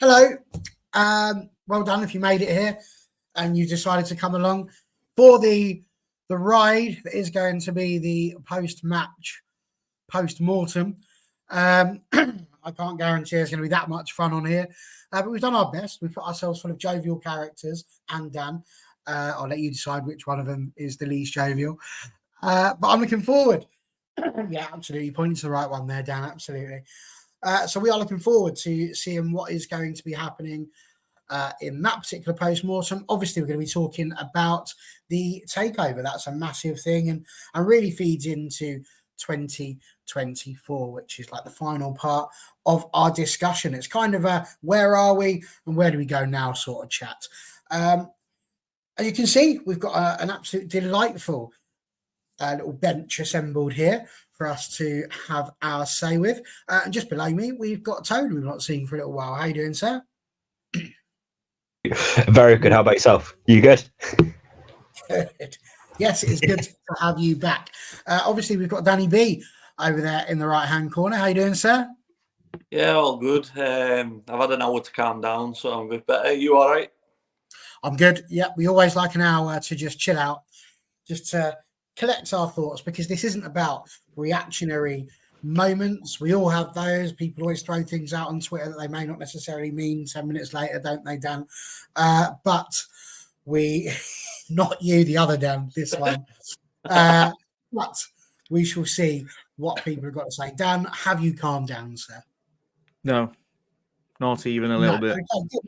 Hello. Well done if you made it here and you decided to come along for the ride that is going to be the post-match, post-mortem. I can't guarantee it's going to be that much fun on here, but we've done our best. We've put ourselves full of jovial characters and Dan. I'll let you decide which one of them is the least jovial. But I'm looking forward. Yeah, absolutely. Pointing to the right one there, Dan. Absolutely. So we are looking forward to seeing what is going to be happening in that particular post-mortem. Obviously, we're going to be talking about the takeover. That's a massive thing and really feeds into 2024, which is like the final part of our discussion. It's kind of a where are we and where do we go now sort of chat. As you can see, we've got an absolute delightful little bench assembled here for us to have our say with. And just below me, we've got Tony, we've not seen for a little while. How you doing, sir? Very good. How about yourself? You good? Good. Yes, it is good to have you back. Obviously, we've got Danny B over there in the right-hand corner. How you doing, sir? Yeah, all good. I've had an hour to calm down, so I'm good. But are you all right? I'm good. Yeah, we always like an hour to just chill out, just to collect our thoughts, because this isn't about reactionary moments. We all have those. People always throw things out on Twitter that they may not necessarily mean 10 minutes later, don't they, Dan? But we, not you, the other Dan, this one. But we shall see what people have got to say. Dan, have you calmed down, sir? No, not even a little bit. Okay, good.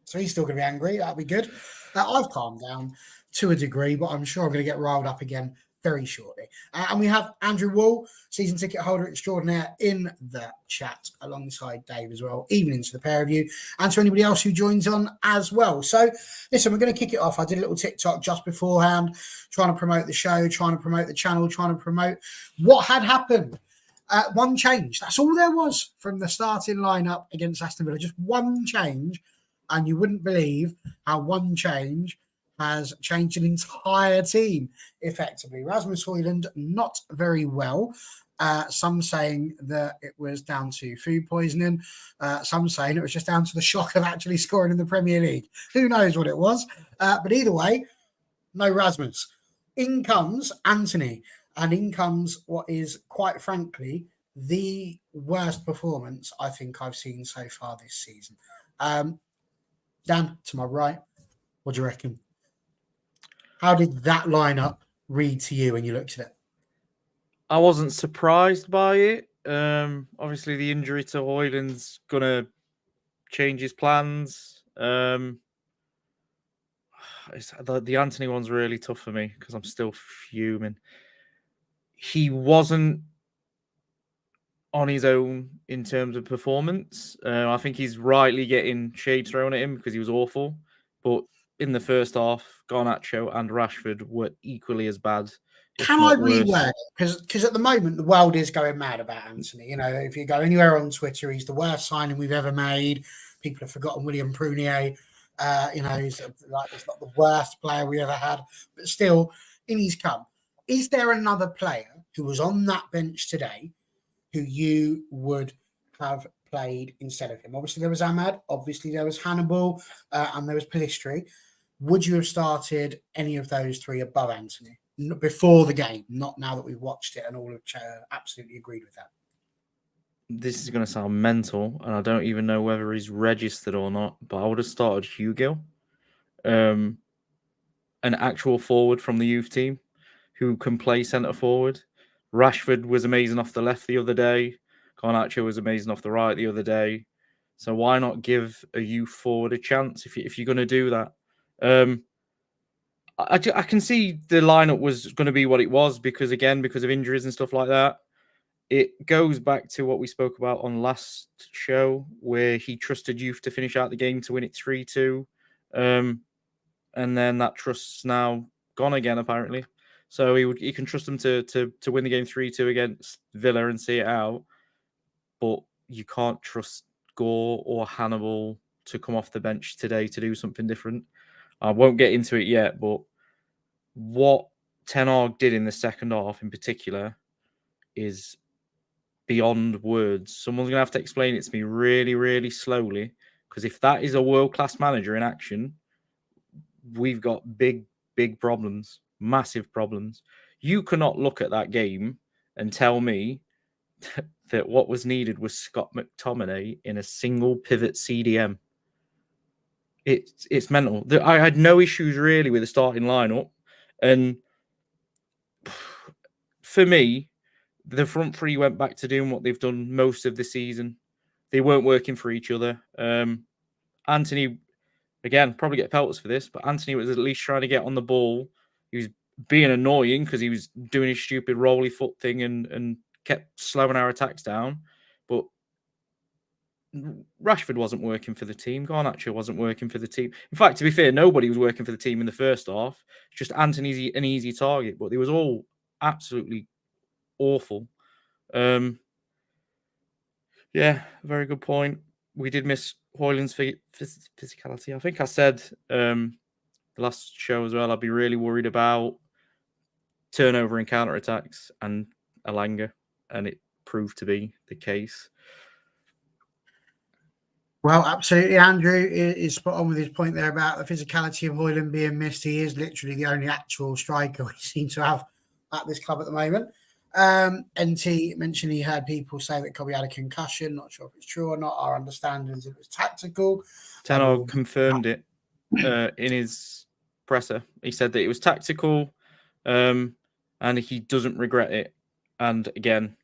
So he's still going to be angry. That'll be good. I've calmed down to a degree, but I'm sure I'm going to get riled up again very shortly. And we have Andrew Wall, season ticket holder extraordinaire, in the chat alongside Dave as well, evening to the pair of you and to anybody else who joins on as well. So listen, we're going to kick it off. I did a little TikTok just beforehand, trying to promote the show, trying to promote the channel, trying to promote what had happened. One change. That's all there was from the starting lineup against Aston Villa. Just one change. And you wouldn't believe how one change has changed an entire team effectively. Rasmus Højlund, not very well. Some saying that it was down to food poisoning. Some saying it was just down to the shock of actually scoring in the Premier League. Who knows what it was? But either way, no Rasmus. In comes Anthony. And in comes what is, quite frankly, the worst performance I think I've seen so far this season. Dan, to my right, what do you reckon? How did that lineup read to you when you looked at it? I wasn't surprised by it. Obviously, the injury to Højlund's going to change his plans. The Anthony one's really tough for me because I'm still fuming. He wasn't on his own in terms of performance. I think he's rightly getting shade thrown at him because he was awful. But in the first half, Garnacho and Rashford were equally as bad. Can I reword it? Because at the moment, the world is going mad about Anthony. You know, if you go anywhere on Twitter, he's the worst signing we've ever made. People have forgotten William Prunier. He's like, it's not the worst player we ever had. But still, in his come. Is there another player who was on that bench today who you would have played instead of him? Obviously, there was Ahmad. Obviously, there was Hannibal. And there was Pellistri. Would you have started any of those three above Anthony before the game? Not now that we've watched it and all have absolutely agreed with that. This is going to sound mental, and I don't even know whether he's registered or not, but I would have started Hugo, an actual forward from the youth team who can play centre forward. Rashford was amazing off the left the other day. Garnacho was amazing off the right the other day. So why not give a youth forward a chance if you're going to do that? I can see the lineup was going to be what it was because of injuries and stuff like that. It goes back to what we spoke about on last show where he trusted youth to finish out the game to win it 3-2. And then that trust's now gone again, apparently. So he can trust them to win the game 3-2 against Villa and see it out. But you can't trust Gore or Hannibal to come off the bench today to do something different. I won't get into it yet, but what Ten Hag did in the second half in particular is beyond words. Someone's going to have to explain it to me really, really slowly Because if that is a world-class manager in action, we've got big problems, massive problems. You cannot look at that game and tell me that what was needed was Scott McTominay in a single pivot CDM. It's mental. I had no issues really with the starting lineup, and for me, the front three went back to doing what they've done most of the season. They weren't working for each other. Anthony, again, probably get pelters for this, but Anthony was at least trying to get on the ball. He was being annoying because he was doing his stupid rolly foot thing and kept slowing our attacks down. But Rashford wasn't working for the team. Garnacho wasn't working for the team. In fact, to be fair, nobody was working for the team in the first half. Just Anthony's an easy target, but they was all absolutely awful. Yeah, very good point. We did miss Hoyland's physicality. I think I said the last show as well, I'd be really worried about turnover and counter-attacks and Alanga, and it proved to be the case. Well, absolutely. Andrew is spot on with his point there about the physicality of Hoyland being missed. He is literally the only actual striker we seem to have at this club at the moment. NT mentioned he heard people say that Kobe had a concussion. Not sure if it's true or not. Our understanding is it was tactical. Tenor confirmed it in his presser. He said that it was tactical and he doesn't regret it. And again,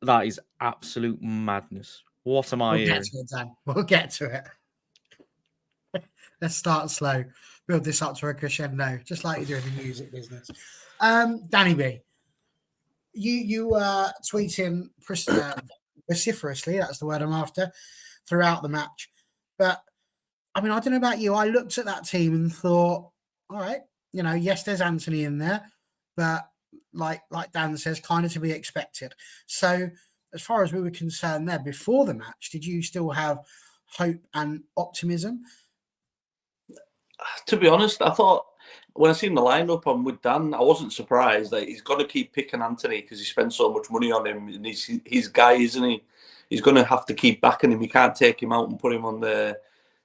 that is absolute madness. What am I hearing? Get to it, Dan. We'll get to it. Let's start slow. Build this up to a crescendo, just like you do in the music business. Danny B, you were tweeting vociferously, that's the word I'm after, throughout the match. But, I mean, I don't know about you. I looked at that team and thought, all right, yes, there's Anthony in there, but like Dan says, kind of to be expected. So, as far as we were concerned there before the match, did you still have hope and optimism? To be honest, I thought when I seen the lineup, I'm with Dan. I wasn't surprised that he's got to keep picking Anthony because he spent so much money on him. And he's his guy, isn't he? He's going to have to keep backing him. He can't take him out and put him on the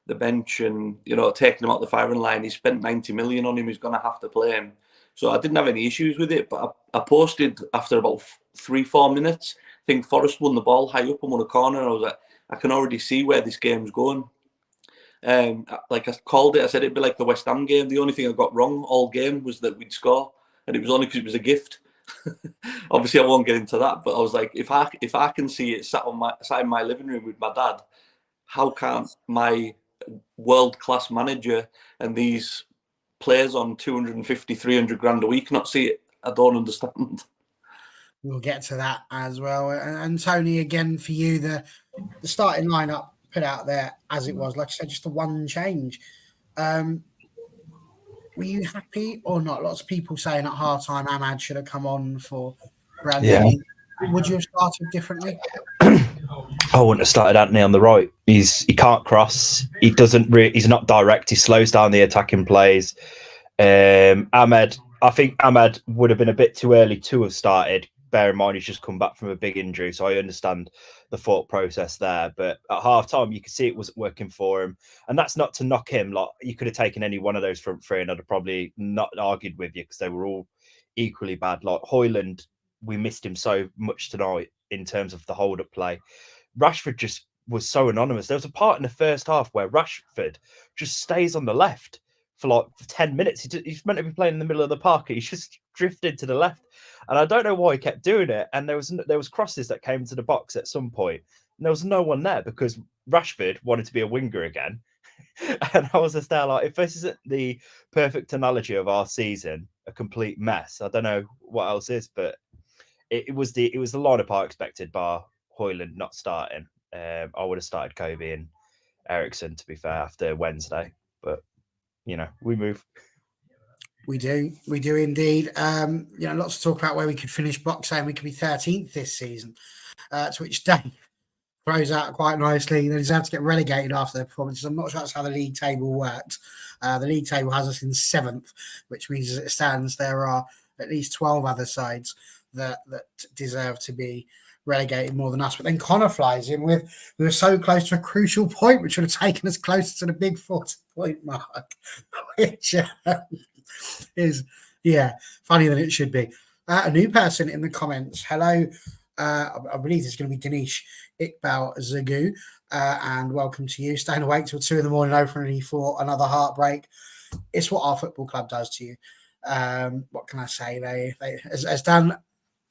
bench and taking him out the firing line. He spent 90 million on him. He's going to have to play him. So I didn't have any issues with it. But I posted after about 3-4 minutes. I think Forrest won the ball high up and won a corner. And I was like, I can already see where this game's going. Like I called it, I said it'd be like the West Ham game. The only thing I got wrong all game was that we'd score, and it was only because it was a gift. Obviously, I won't get into that, but I was like, if I can see it sat in my living room with my dad, how can't my world-class manager and these players on 250, 300 grand a week not see it? I don't understand. We'll get to that as well. And Tony, again, for you, the starting lineup put out there as it was, like I said, just the one change. Were you happy or not? Lots of people saying at halftime Ahmad should have come on for Anthony. Yeah. Would you have started differently? I wouldn't have started Anthony on the right. He can't cross. He's not direct. He slows down the attacking plays. Ahmed, I think Ahmed would have been a bit too early to have started. Bear in mind, he's just come back from a big injury, so I understand the thought process there. But at half time, you could see it wasn't working for him, and that's not to knock him. Like, you could have taken any one of those front three, and I'd have probably not argued with you because they were all equally bad. Like Hoyland, we missed him so much tonight in terms of the hold-up play. Rashford just was so anonymous. There was a part in the first half where Rashford just stays on the left for 10 minutes. He's meant to be playing in the middle of the park. He's just drifted to the left. And I don't know why he kept doing it. And there was crosses that came into the box at some point. And there was no one there because Rashford wanted to be a winger again. And I was just there like, if this isn't the perfect analogy of our season, a complete mess, I don't know what else is. But it was the lineup I expected, bar Hoyland not starting. I would have started Kobe and Ericsson, to be fair, after Wednesday. But, we move. We do indeed. Lots to talk about where we could finish. Box saying we could be 13th this season, to which Dave throws out quite nicely. They deserve to get relegated after their performances. I'm not sure that's how the league table works. The league table has us in 7th, which means as it stands, there are at least 12 other sides that deserve to be relegated more than us. But then Connor flies in with, we were so close to a crucial point, which would have taken us closer to the big 40-point mark, which is, funnier than it should be. A new person in the comments. Hello. I believe it's going to be Ganesh Iqbal Zagu. And welcome to you. Staying awake till 2 a.m, openly for another heartbreak. It's what our football club does to you. What can I say? They as Dan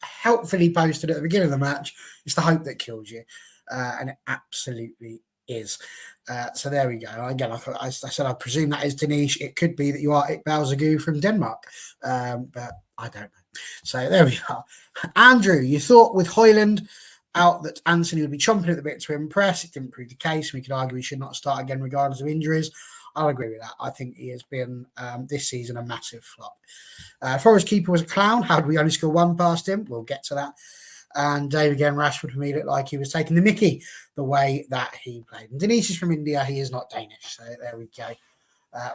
helpfully posted at the beginning of the match, it's the hope that kills you. And it absolutely is. So there we go. Again, I said I presume that is Dinesh. It could be that you are Iqbal Zagu from Denmark, but I don't know. So there we are. Andrew, you thought with Højlund out that Anthony would be chomping at the bit to impress. It didn't prove the case. We could argue he should not start again regardless of injuries. I'll agree with that. I think he has been this season a massive flop. Forest keeper was a clown. How did we only score one past him? We'll get to that. And Dave again, Rashford for me looked like he was taking the mickey the way that he played. And Denise is from India. He is not Danish. So there we go.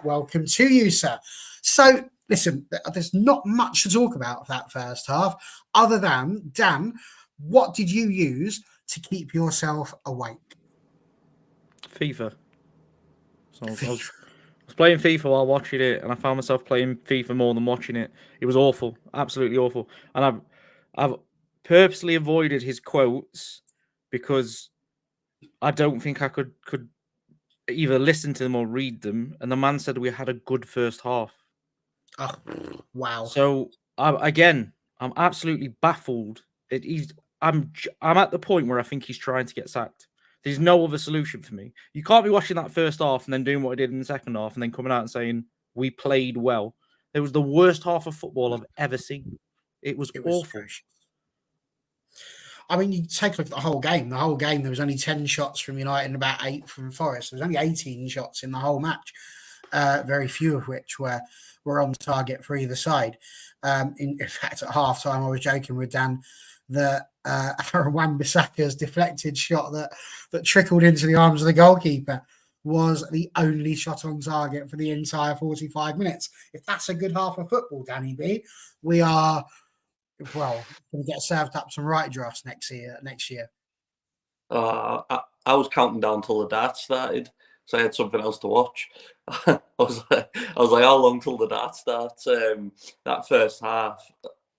Welcome to you, sir. So listen, there's not much to talk about that first half other than, Dan, what did you use to keep yourself awake? FIFA. So I was playing FIFA while watching it, and I found myself playing FIFA more than watching it. It was awful, absolutely awful. And I've purposely avoided his quotes because I don't think I could either listen to them or read them. And the man said we had a good first half. Oh, wow. So I'm absolutely baffled. I'm at the point where I think he's trying to get sacked. There's no other solution for me. You can't be watching that first half and then doing what I did in the second half and then coming out and saying we played well. It was the worst half of football I've ever seen. It was awful. Atrocious. I mean, you take a look at the whole game. The whole game, there was only 10 shots from United and about 8 from Forest. There was only 18 shots in the whole match, very few of which were on target for either side. In fact, at half-time, I was joking with Dan that Aaron Wan-Bissaka's deflected shot that trickled into the arms of the goalkeeper was the only shot on target for the entire 45 minutes. If that's a good half of football, Danny B, we are, well, going to get served up some right dross next year. I was counting down till the darts started, so I had something else to watch. I was like, how long till the darts starts? That first half,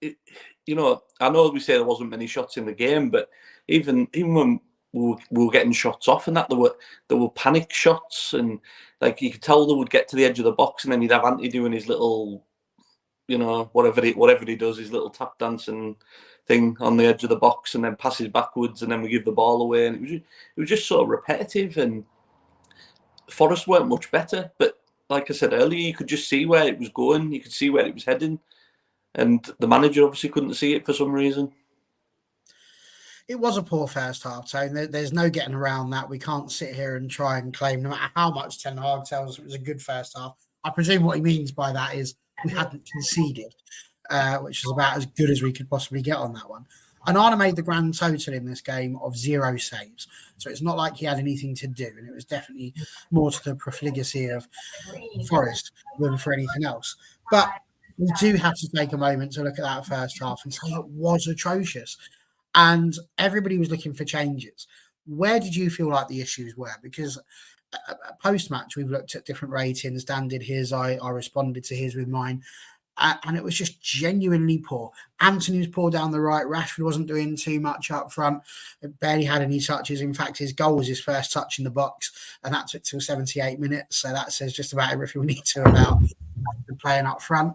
I know we say there wasn't many shots in the game, but even when we were getting shots off and that, there were panic shots, and like you could tell they would get to the edge of the box, and then you'd have Ante doing his little, whatever he does, his little tap dancing thing on the edge of the box, and then passes backwards, and then we give the ball away, and it was just so repetitive. And Forest weren't much better, but like I said earlier, you could just see where it was going, you could see where it was heading. And the manager obviously couldn't see it for some reason. It was a poor first half, so there's no getting around that. We can't sit here and try and claim, no matter how much Ten Hag tells us it was a good first half. I presume what he means by that is we hadn't conceded, which is about as good as we could possibly get on that one. Onana made the grand total in this game of 0 saves. So it's not like he had anything to do, and it was definitely more to the profligacy of Forest than for anything else. But we do have to take a moment to look at that first half and say it was atrocious. And everybody was looking for changes. Where did you feel like the issues were? Because post-match, we've looked at different ratings. Dan did his, I responded to his with mine. And it was just genuinely poor. Anthony was poor down the right. Rashford wasn't doing too much up front. Barely had any touches. In fact, his goal was his first touch in the box, and that took till 78 minutes. So that says just about everything we need to about playing up front.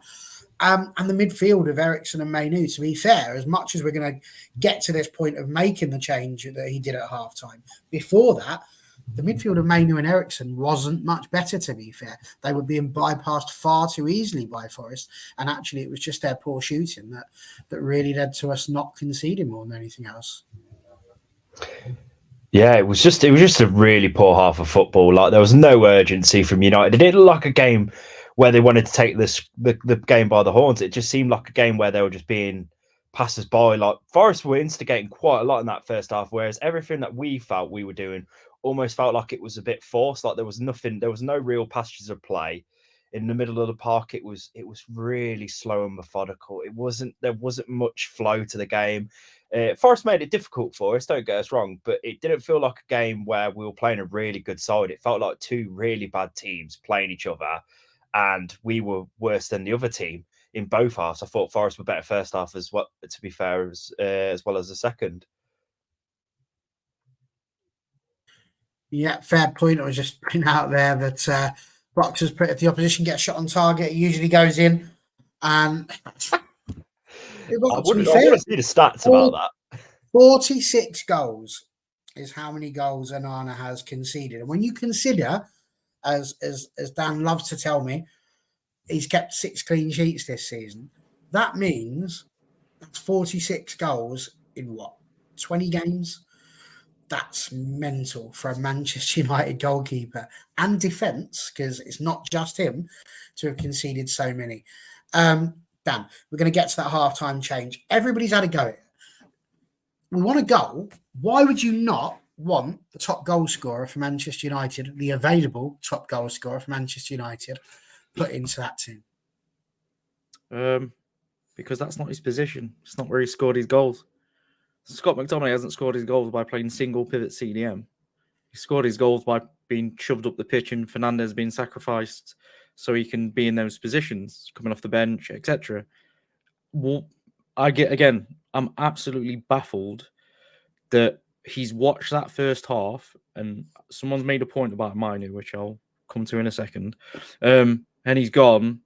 And the midfield of Eriksen and Mainu, to be fair, as much as we're going to get to this point of making the change that he did at halftime, before that, the midfield of Mainu and Eriksen wasn't much better, to be fair. They were being bypassed far too easily by Forest, and actually it was just their poor shooting that really led to us not conceding more than anything else. Yeah, it was just a really poor half of football. Like, there was no urgency from United. It didn't look like a game where they wanted to take the game by the horns. It just seemed like a game where they were just being passers by. Like, Forest were instigating quite a lot in that first half, whereas everything that we felt we were doing almost felt like it was a bit forced. Like, there was no real passages of play. in the middle of the park, it was really slow and methodical. There wasn't much flow to the game. Forest made it difficult for us, don't get us wrong, but it didn't feel like a game where we were playing a really good side. It felt like two really bad teams playing each other, and we were worse than the other team in both halves. I thought Forest were better first half as well, to be fair, as well as the second. Yeah, fair point. I was just putting out there that boxers, if the opposition gets shot on target, it usually goes in. And I want want to to see the stats about that. 46 goals is how many goals Onana has conceded. And when you consider, as Dan loves to tell me, he's kept 6 clean sheets this season, that means that's 46 goals in what, 20 games? That's mental for a Manchester United goalkeeper and defence, because it's not just him to have conceded so many. Dan, we're going to get to that half-time change. Everybody's had a go at it. We want a goal. Why would you not want the top goal scorer for Manchester United, the available top goal scorer for Manchester United, put into that team? Because that's not his position. It's not where he scored his goals. Scott McTominay hasn't scored his goals by playing single pivot CDM. He scored his goals by being shoved up the pitch and Fernandes being sacrificed so he can be in those positions, coming off the bench, etc. Well, I'm absolutely baffled that he's watched that first half, and someone's made a point about Mainu, which I'll come to in a second. And he's gone,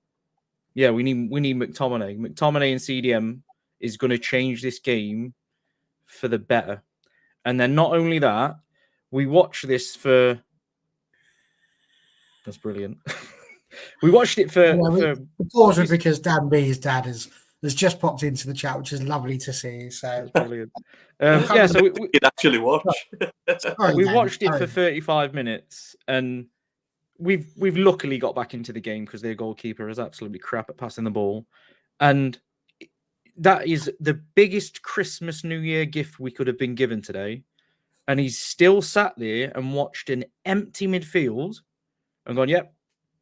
yeah, we need McTominay. McTominay and CDM is going to change this game for the better. And then not only that, we watch this for... That's brilliant. We watched it for... Pause it because Dan B's dad has just popped into the chat, which is lovely to see. So that's brilliant. So we could actually watch. We watched it for 35 minutes, and we've luckily got back into the game because their goalkeeper is absolutely crap at passing the ball. And that is the biggest Christmas New Year gift we could have been given today. And he's still sat there and watched an empty midfield and gone, yep,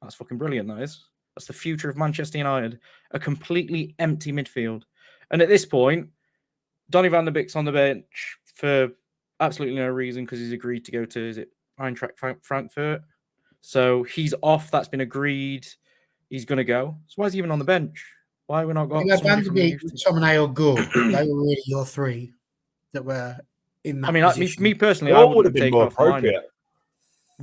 that's fucking brilliant, that is. That's the future of Manchester United. A completely empty midfield. And at this point, Donny van der Beek's on the bench for absolutely no reason because he's agreed to go to, is it Eintracht Frankfurt? So he's off. That's been agreed. He's going to go. So why is he even on the bench? Why have we not got Van der Beek, McTominay or Gore? They were really your three that were in that position. Me personally, Gore I would have been taken more off appropriate.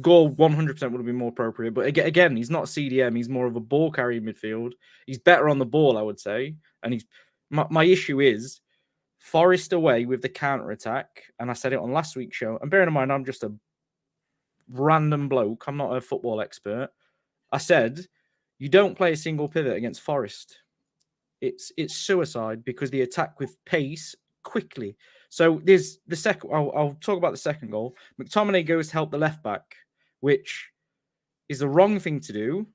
Gore 100% would have been more appropriate. But again, he's not CDM. He's more of a ball carrying midfield. He's better on the ball, I would say. And my issue is Forest away with the counter-attack. And I said it on last week's show. And bearing in mind, I'm just a random bloke. I'm not a football expert. I said, you don't play a single pivot against Forest. It's suicide because they attack with pace quickly. So there's the second. I'll talk about the second goal. McTominay goes to help the left back, which is the wrong thing to do,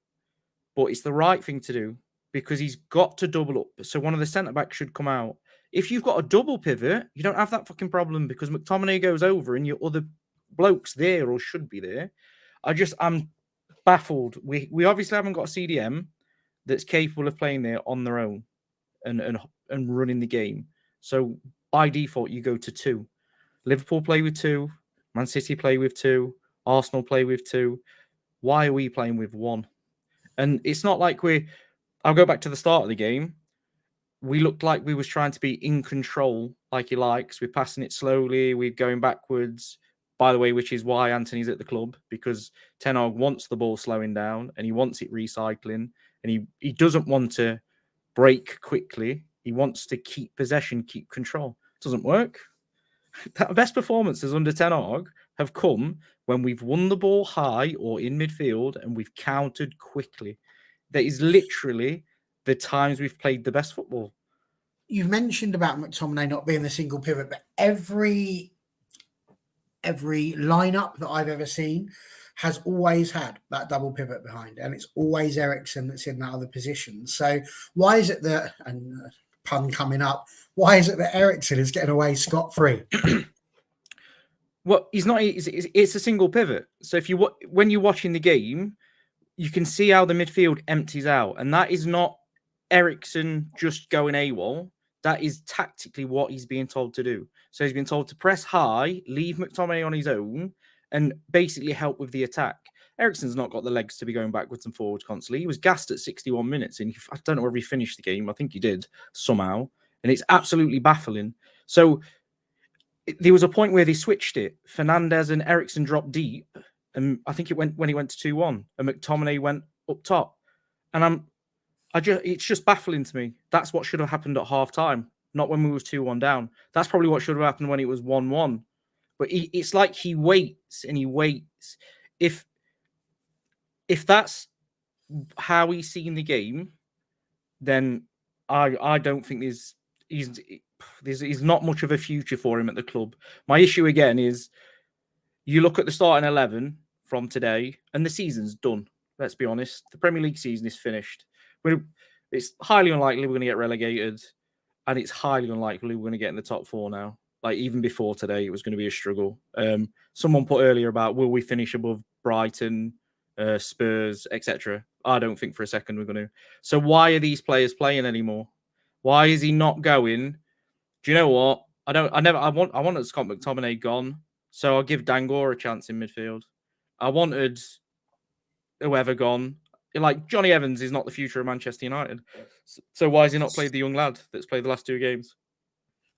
but it's the right thing to do because he's got to double up. So one of the centre backs should come out. If you've got a double pivot, you don't have that fucking problem because McTominay goes over and your other blokes there or should be there. I'm baffled. We obviously haven't got a CDM that's capable of playing there on their own and running the game. So by default, you go to 2. Liverpool play with 2. Man City play with 2. Arsenal play with 2. Why are we playing with 1? And it's not like I'll go back to the start of the game. We looked like we was trying to be in control, like he likes. We're passing it slowly. We're going backwards. By the way, which is why Anthony's at the club, because Ten Hag wants the ball slowing down and he wants it recycling. And he doesn't want to break quickly. He wants to keep possession, keep control. It doesn't work. The best performances under Ten Hag have come when we've won the ball high or in midfield and we've countered quickly. That is literally the times we've played the best football. You've mentioned about McTominay not being the single pivot, but every lineup that I've ever seen has always had that double pivot behind, and it's always Eriksen that's in that other position. So why is it that, and pun coming up, why is it that Eriksen is getting away scot-free? Well, he's not. It's a single pivot. So when you're watching the game, you can see how the midfield empties out, and that is not Eriksen just going AWOL. That is tactically what he's being told to do. So he's been told to press high, leave McTominay on his own, and basically help with the attack. Eriksen's not got the legs to be going backwards and forwards constantly. He was gassed at 61 minutes, and I don't know whether he finished the game. I think he did somehow, and it's absolutely baffling. So there was a point where they switched it. Fernandes and Eriksen dropped deep, and I think it went when he went to 2-1, and McTominay went up top. And it's just baffling to me. That's what should have happened at half time, not when we was 2-1 down. That's probably what should have happened when it was 1-1. But it's like he waits and he waits. If that's how he's seen the game, then I don't think there's not much of a future for him at the club. My issue again is you look at the starting 11 from today, and the season's done. Let's be honest. The Premier League season is finished. It's highly unlikely we're going to get relegated, and it's highly unlikely we're going to get in the top 4 now. Like, even before today, it was going to be a struggle. Someone put earlier about, will we finish above Brighton, Spurs, etc.? I don't think for a second we're going to. So why are these players playing anymore? Why is he not going? Do you know what? I wanted Scott McTominay gone, so I'll give Dangor a chance in midfield. I wanted whoever gone. Like, Johnny Evans is not the future of Manchester United. So why has he not played the young lad that's played the last 2 games?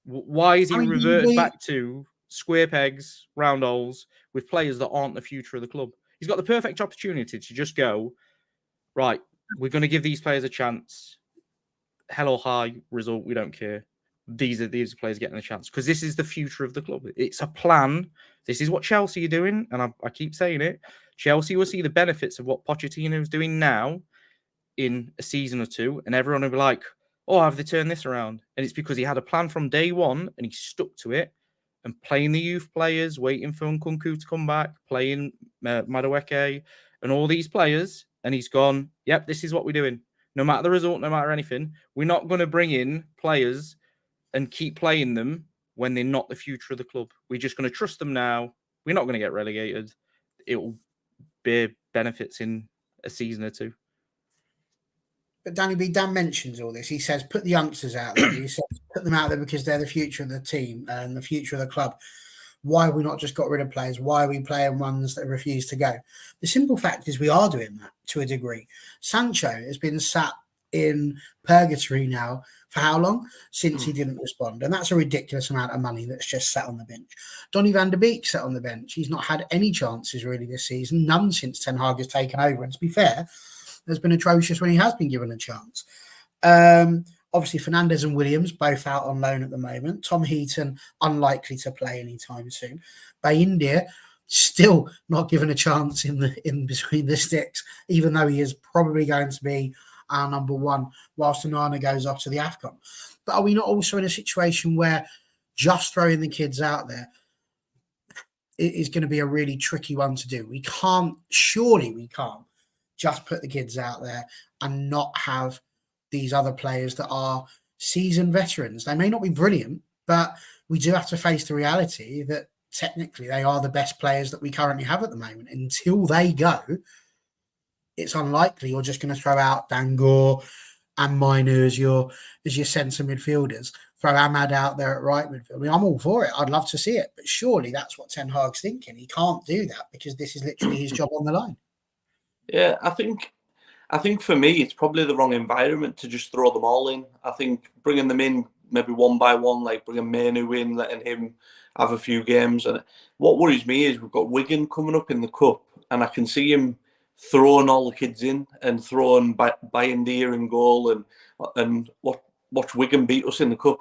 Why is he reverted back to square pegs, round holes with players that aren't the future of the club? He's got the perfect opportunity to just go, right, we're going to give these players a chance. Hell or high result, we don't care. These are players getting a chance because this is the future of the club. It's a plan. This is what Chelsea are doing, and I keep saying it. Chelsea will see the benefits of what Pochettino is doing now in a season or 2, and everyone will be like, oh, have they turned this around? And it's because he had a plan from day one, and he stuck to it, and playing the youth players, waiting for Nkunku to come back, playing Madueke, and all these players, and he's gone, yep, this is what we're doing. No matter the result, no matter anything, we're not going to bring in players and keep playing them when they're not the future of the club. We're just going to trust them now. We're not going to get relegated. It will bear benefits in a season or 2. But Danny B, Dan mentions all this. He says, put the youngsters out there. He says, put them out there because they're the future of the team and the future of the club. Why have we not just got rid of players? Why are we playing ones that refuse to go? The simple fact is we are doing that to a degree. Sancho has been sat in purgatory now for how long? Since he didn't respond. And that's a ridiculous amount of money that's just sat on the bench. Donny van de Beek sat on the bench. He's not had any chances really this season. None since Ten Hag has taken over. And to be fair, has been atrocious when he has been given a chance. Obviously, Fernandes and Williams both out on loan at the moment. Tom Heaton unlikely to play anytime soon. India still not given a chance in between the sticks, even though he is probably going to be our number 1 whilst Onana goes off to the AFCON. But are we not also in a situation where just throwing the kids out there is going to be a really tricky one to do? We can't just put the kids out there and not have these other players that are seasoned veterans. They may not be brilliant, but we do have to face the reality that technically they are the best players that we currently have at the moment. Until they go, it's unlikely you're just going to throw out Dangor and Miner as your centre midfielders. Throw Ahmad out there at right midfield. I mean, I'm all for it. I'd love to see it. But surely that's what Ten Hag's thinking. He can't do that because this is literally his job on the line. Yeah, I think for me, it's probably the wrong environment to just throw them all in. I think bringing them in maybe one by one, like bringing Manu in, letting him have a few games. And what worries me is we've got Wigan coming up in the Cup, and I can see him throwing all the kids in and throwing Bayindir in goal and watch Wigan beat us in the Cup,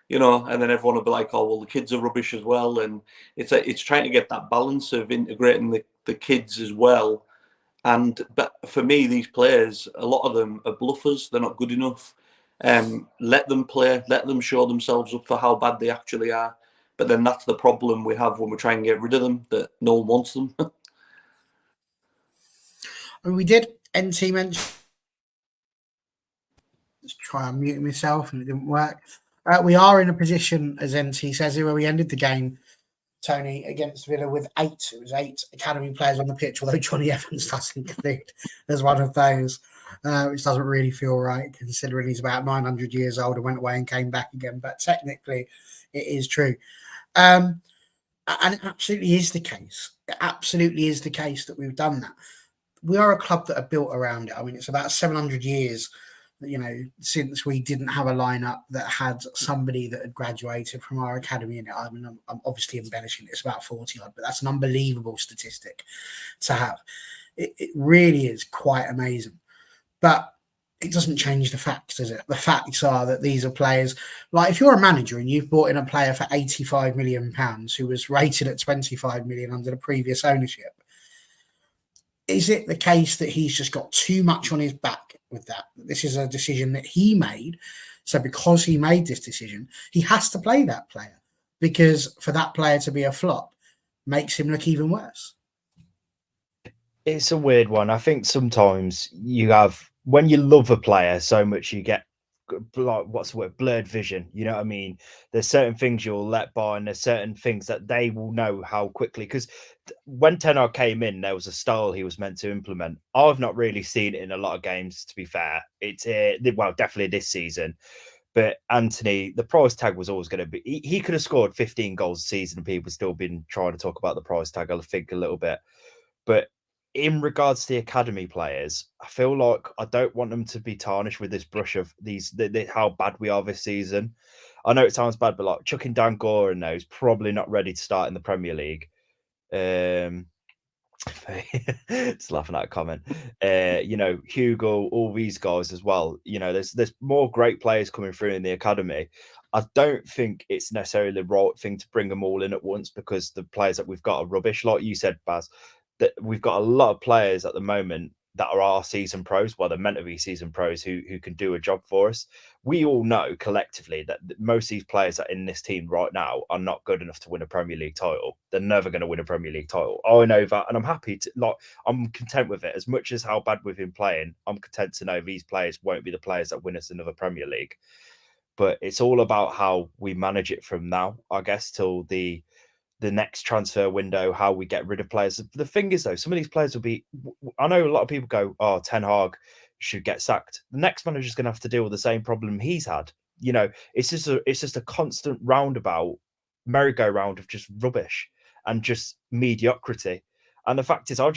you know, and then everyone will be like, oh, well, the kids are rubbish as well. And it's trying to get that balance of integrating the kids as well. But for me, these players, a lot of them are bluffers. They're not good enough. Let them play. Let them show themselves up for how bad they actually are. But then that's the problem we have when we try and get rid of them, that no one wants them. I mean, we did NT mention. Let's try and mute myself, and it didn't work. We are in a position, as NT says, where we ended the game Tony, against Villa with 8. It was 8 academy players on the pitch, although Johnny Evans does include as one of those, which doesn't really feel right considering he's about 900 years old and went away and came back again. But technically, it is true. And it absolutely is the case. It absolutely is the case that we've done that. We are a club that are built around it. I mean, it's about 700 years, since we didn't have a lineup that had somebody that had graduated from our academy in it. I mean, I'm obviously embellishing it. It's about 40 odd, but that's an unbelievable statistic to have. It really is quite amazing. But it doesn't change the facts, does it? The facts are that these are players, like if you're a manager and you've brought in a player for £85 million who was rated at 25 million under the previous ownership, is it the case that he's just got too much on his back with that? This is a decision that he made. So because he made this decision, he has to play that player, because for that player to be a flop makes him look even worse. It's a weird one. I think sometimes you have, when you love a player so much, you get, like, what's the word, blurred vision. You know what I mean? There's certain things you'll let by, and there's certain things that they will know how quickly. Because when Ten Hag came in, there was a style he was meant to implement. I've not really seen it in a lot of games, to be fair. It's well, definitely this season. But Anthony, the price tag was always going to be. He could have scored 15 goals a season, and people still been trying to talk about the price tag. I think a little bit, but in regards to the academy players, I feel like I don't want them to be tarnished with this brush of how bad we are this season. I know it sounds bad, but like chucking Dan Gore in there is probably not ready to start in the Premier League. Just laughing at a comment. Hugo, all these guys as well. There's more great players coming through in the academy. I don't think it's necessarily the right thing to bring them all in at once, because the players that we've got are rubbish. Like you said, Baz, that we've got a lot of players at the moment that are our season pros. Well, they're meant to be season pros who can do a job for us. We all know collectively that most of these players that are in this team right now are not good enough to win a Premier League title. They're never going to win a Premier League title. I know that, and I'm happy to, I'm content with it. As much as how bad we've been playing, I'm content to know these players won't be the players that win us another Premier League. But it's all about how we manage it from now, I guess, till the next transfer window, how we get rid of players. The thing is, though, some of these players will be, I know a lot of people go, oh, Ten Hag should get sacked. The next manager is going to have to deal with the same problem he's had. It's just a constant roundabout merry-go-round of just rubbish and just mediocrity. And the fact is, I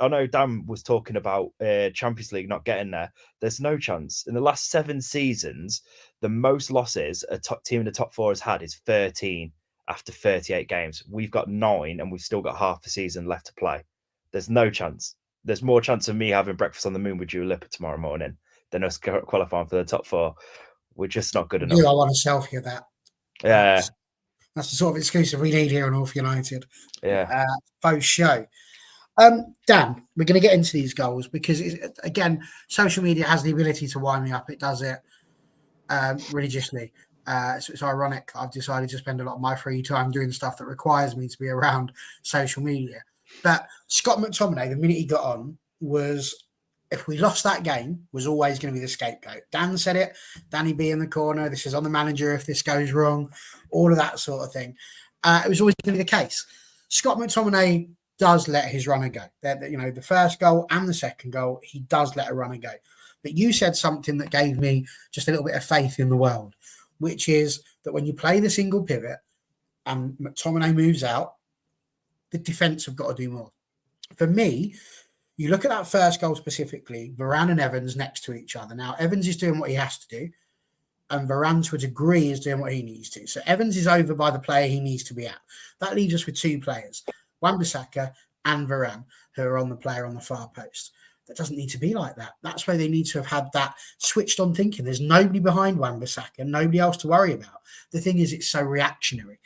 know Dan was talking about Champions League not getting there. There's no chance. In the last 7 seasons, the most losses a top team in the top 4 has had is 13 after 38 games. We've got 9, and we've still got half the season left to play. There's no chance. There's more chance of me having breakfast on the moon with Dua Lipa tomorrow morning than us qualifying for the top 4. We're just not good enough. I want a selfie of that. Yeah. That's the sort of exclusive we need here on North United. Yeah. Post show. Dan, we're going to get into these goals because, again, social media has the ability to wind me up. It does it religiously. So it's ironic. I've decided to spend a lot of my free time doing stuff that requires me to be around social media. But Scott McTominay, the minute he got on, was, if we lost that game, was always going to be the scapegoat. Dan said it. Danny B in the corner. This is on the manager if this goes wrong. All of that sort of thing. It was always going to be the case. Scott McTominay does let his runner go. The first goal and the second goal, he does let a runner go. But you said something that gave me just a little bit of faith in the world, which is that when you play the single pivot and McTominay moves out, the defence have got to do more. For me, you look at that first goal specifically, Varane and Evans next to each other. Now, Evans is doing what he has to do, and Varane, to a degree, is doing what he needs to. So Evans is over by the player he needs to be at. That leaves us with 2 players, Wan-Bissaka and Varane, who are on the player on the far post. That doesn't need to be like that. That's where they need to have had that switched on thinking. There's nobody behind Wan-Bissaka, nobody else to worry about. The thing is, it's so reactionary.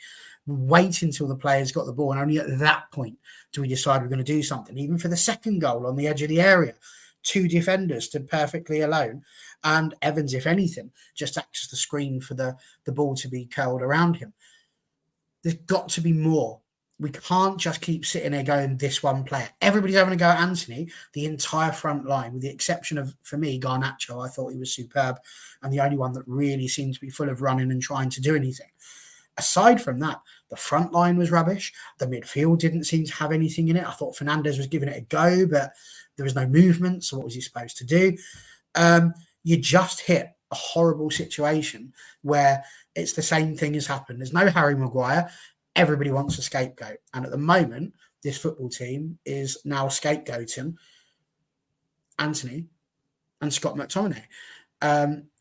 Wait until the player's got the ball, and only at that point do we decide we're going to do something. Even for the second goal on the edge of the area, 2 defenders stood perfectly alone, and Evans, if anything, just acts as the screen for the ball to be curled around him. There's got to be more. We can't just keep sitting there going, this one player. Everybody's having a go at Anthony, the entire front line, with the exception of, for me, Garnacho. I thought he was superb, and the only one that really seemed to be full of running and trying to do anything. aside from that, the front line was rubbish. The midfield didn't seem to have anything in it. I thought Fernandez was giving it a go, but there was no movement. So what was he supposed to do? You just hit a horrible situation where it's the same thing has happened. There's no Harry Maguire. Everybody wants a scapegoat. And at the moment, this football team is now scapegoating Anthony and Scott McTominay.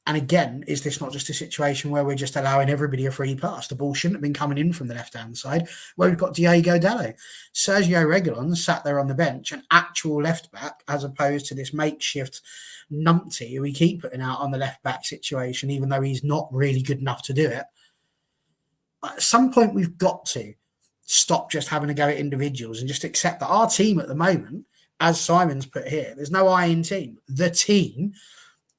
And again, is this not just a situation where we're just allowing everybody a free pass? The ball shouldn't have been coming in from the left-hand side, where we've got Diego Dallo. Sergio Reguilon sat there on the bench, an actual left-back, as opposed to this makeshift numpty who we keep putting out on the left-back situation, even though he's not really good enough to do it. At some point, we've got to stop just having to go at individuals and just accept that our team at the moment, as Simon's put here, there's no I in team. The team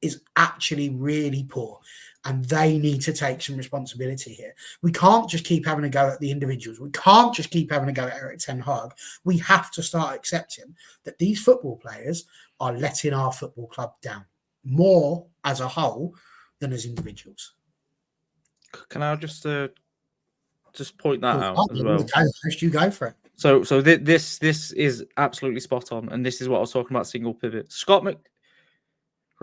is actually really poor, and they need to take some responsibility here. We can't just keep having a go at the individuals. We can't just keep having a go at Erik ten Hag. We have to start accepting that these football players are letting our football club down more as a whole than as individuals. Can I just point that out as well? You go for it. So this is absolutely spot on, and this is what I was talking about. Single pivot. Scott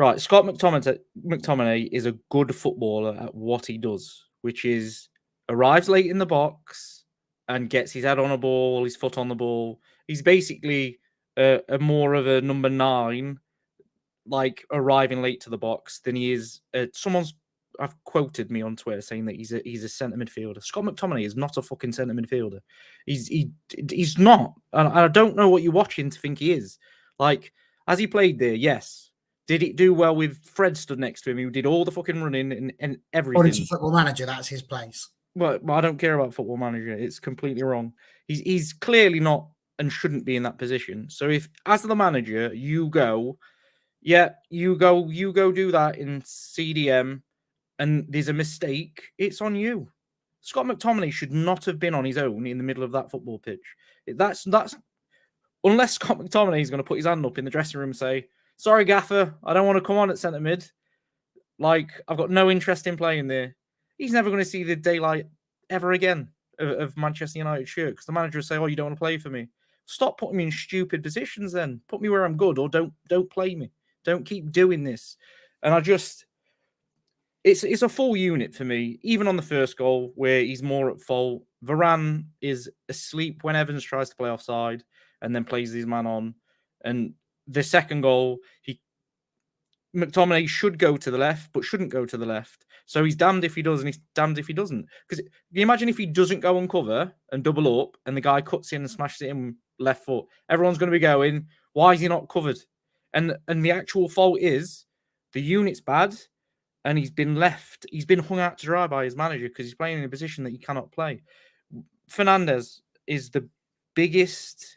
McTominay is a good footballer at what he does, which is arrives late in the box and gets his head on a ball, his foot on the ball. He's basically a more of a number 9, like arriving late to the box than he is. I've quoted me on Twitter saying that he's a centre midfielder. Scott McTominay is not a fucking centre midfielder. He's not, and I don't know what you're watching to think he is. Like, as he played there, yes. Did it do well with Fred stood next to him? Who did all the fucking running and everything. According to Football Manager, that's his place. Well, I don't care about Football Manager. It's completely wrong. He's clearly not and shouldn't be in that position. So if, as the manager, you go do that in CDM, and there's a mistake, it's on you. Scott McTominay should not have been on his own in the middle of that football pitch. That's unless Scott McTominay is going to put his hand up in the dressing room and say, "Sorry, Gaffer, I don't want to come on at centre mid. Like, I've got no interest in playing there." He's never going to see the daylight ever again of Manchester United shirt, because the manager will say, "Oh, you don't want to play for me? Stop putting me in stupid positions then. Put me where I'm good, or don't play me. Don't keep doing this." And it's a full unit for me, even on the first goal where he's more at fault. Varane is asleep when Evans tries to play offside and then plays his man on. And the second goal, McTominay should go to the left, but shouldn't go to the left. So he's damned if he does and he's damned if he doesn't. Because can you imagine if he doesn't go on cover and double up and the guy cuts in and smashes it in left foot? Everyone's going to be going, why is he not covered? And the actual fault is the unit's bad, and he's been hung out to dry by his manager because he's playing in a position that he cannot play. Fernandez is the biggest...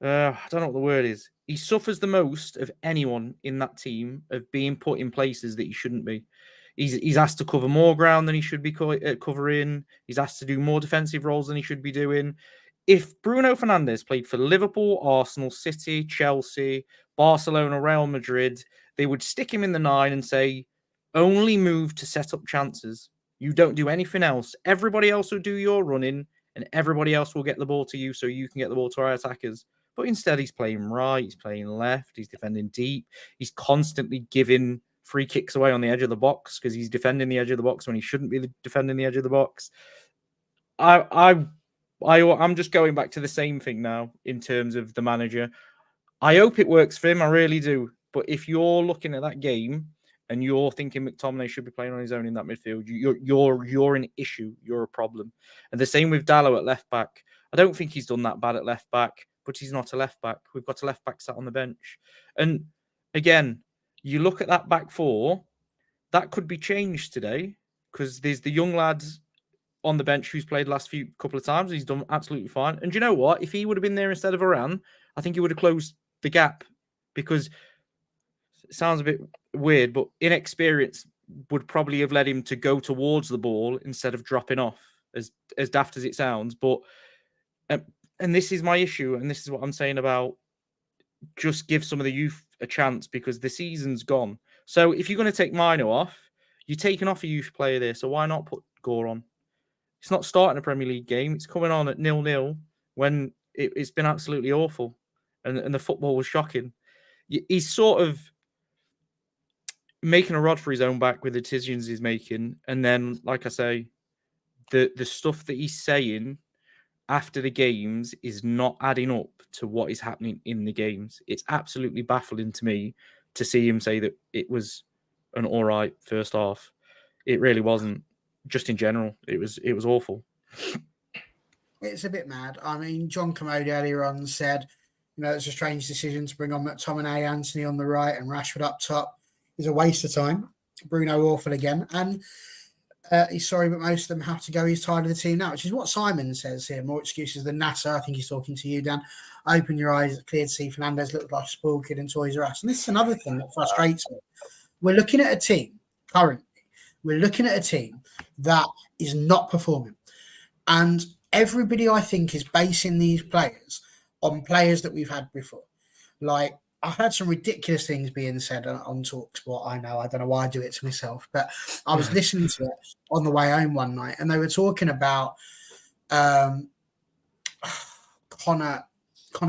I don't know what the word is. He suffers the most of anyone in that team of being put in places that he shouldn't be. He's asked to cover more ground than he should be covering. He's asked to do more defensive roles than he should be doing. If Bruno Fernandes played for Liverpool, Arsenal, City, Chelsea, Barcelona, Real Madrid, they would stick him in the 9 and say, only move to set up chances. You don't do anything else. Everybody else will do your running, and everybody else will get the ball to you so you can get the ball to our attackers. But instead, he's playing right, he's playing left, he's defending deep. He's constantly giving free kicks away on the edge of the box because he's defending the edge of the box when he shouldn't be defending the edge of the box. I'm just going back to the same thing now in terms of the manager. I hope it works for him, I really do. But if you're looking at that game and you're thinking McTominay should be playing on his own in that midfield, you're an issue, you're a problem. And the same with Dallo at left back. I don't think he's done that bad at left back, but he's not a left back. We've got a left back sat on the bench. And again, you look at that back four, that could be changed today because there's the young lads on the bench who's played the last couple of times. He's done absolutely fine. And do you know what? If he would have been there instead of Varane, I think he would have closed the gap, because it sounds a bit weird, but inexperience would probably have led him to go towards the ball instead of dropping off, as daft as it sounds. But and this is my issue, and this is what I'm saying about just give some of the youth a chance, because the season's gone. So if you're going to take Mino off, you're taking off a youth player there. So why not put score on. It's not starting a Premier League game. It's coming on at 0-0 when it's been absolutely awful, and the football was shocking. He's sort of making a rod for his own back with the decisions he's making, and then, like I say, the stuff that he's saying after the games is not adding up to what is happening in the games. It's absolutely baffling to me to see him say that it was an all right first half. It really wasn't. Just in general, it was awful. It's a bit mad. I mean, John Commode earlier on said, it's a strange decision to bring on McTominay, Anthony on the right and Rashford up top. It's a waste of time. Bruno awful again. And he's sorry, but most of them have to go. He's tired of the team now, which is what Simon says here. More excuses than NASA. I think he's talking to you, Dan. Open your eyes. It's clear to see Fernandes looked like a spoiled kid in Toys R Us. And this is another thing that frustrates me. We're looking at a team currently. We're looking at a team that is not performing. And everybody, I think, is basing these players on players that we've had before. Like, I've had some ridiculous things being said on TalkSport. I don't know why I do it to myself, but I was listening to it on the way home one night, and they were talking about Conor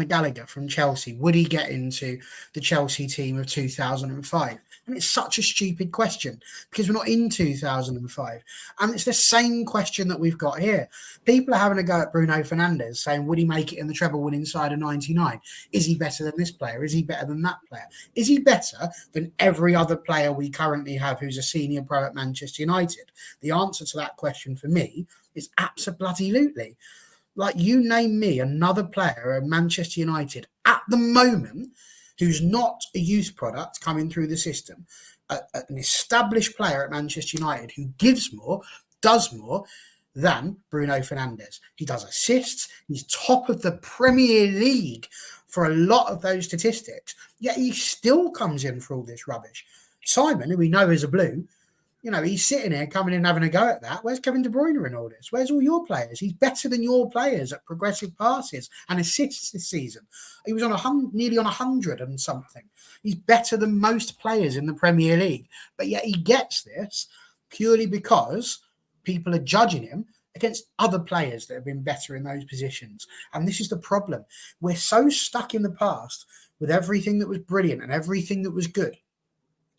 Gallagher from Chelsea. Would he get into the Chelsea team of 2005? And it's such a stupid question because we're not in 2005. And it's the same question that we've got here. People are having a go at Bruno Fernandes saying, would he make it in the treble winning side of 99? Is he better than this player? Is he better than that player? Is he better than every other player we currently have who's a senior pro at Manchester United? The answer to that question for me is absolutely. Like, you name me another player at Manchester United at the moment who's not a youth product coming through the system, an established player at Manchester United who gives more, does more than Bruno Fernandes. He does assists. He's top of the Premier League for a lot of those statistics, yet he still comes in for all this rubbish. Simon, who we know is a blue, he's sitting here coming in having a go at that. Where's Kevin De Bruyne in all this? Where's all your players? He's better than your players at progressive passes and assists this season. He was on nearly on 100 and something. He's better than most players in the Premier League. But yet he gets this purely because people are judging him against other players that have been better in those positions. And this is the problem. We're so stuck in the past with everything that was brilliant and everything that was good,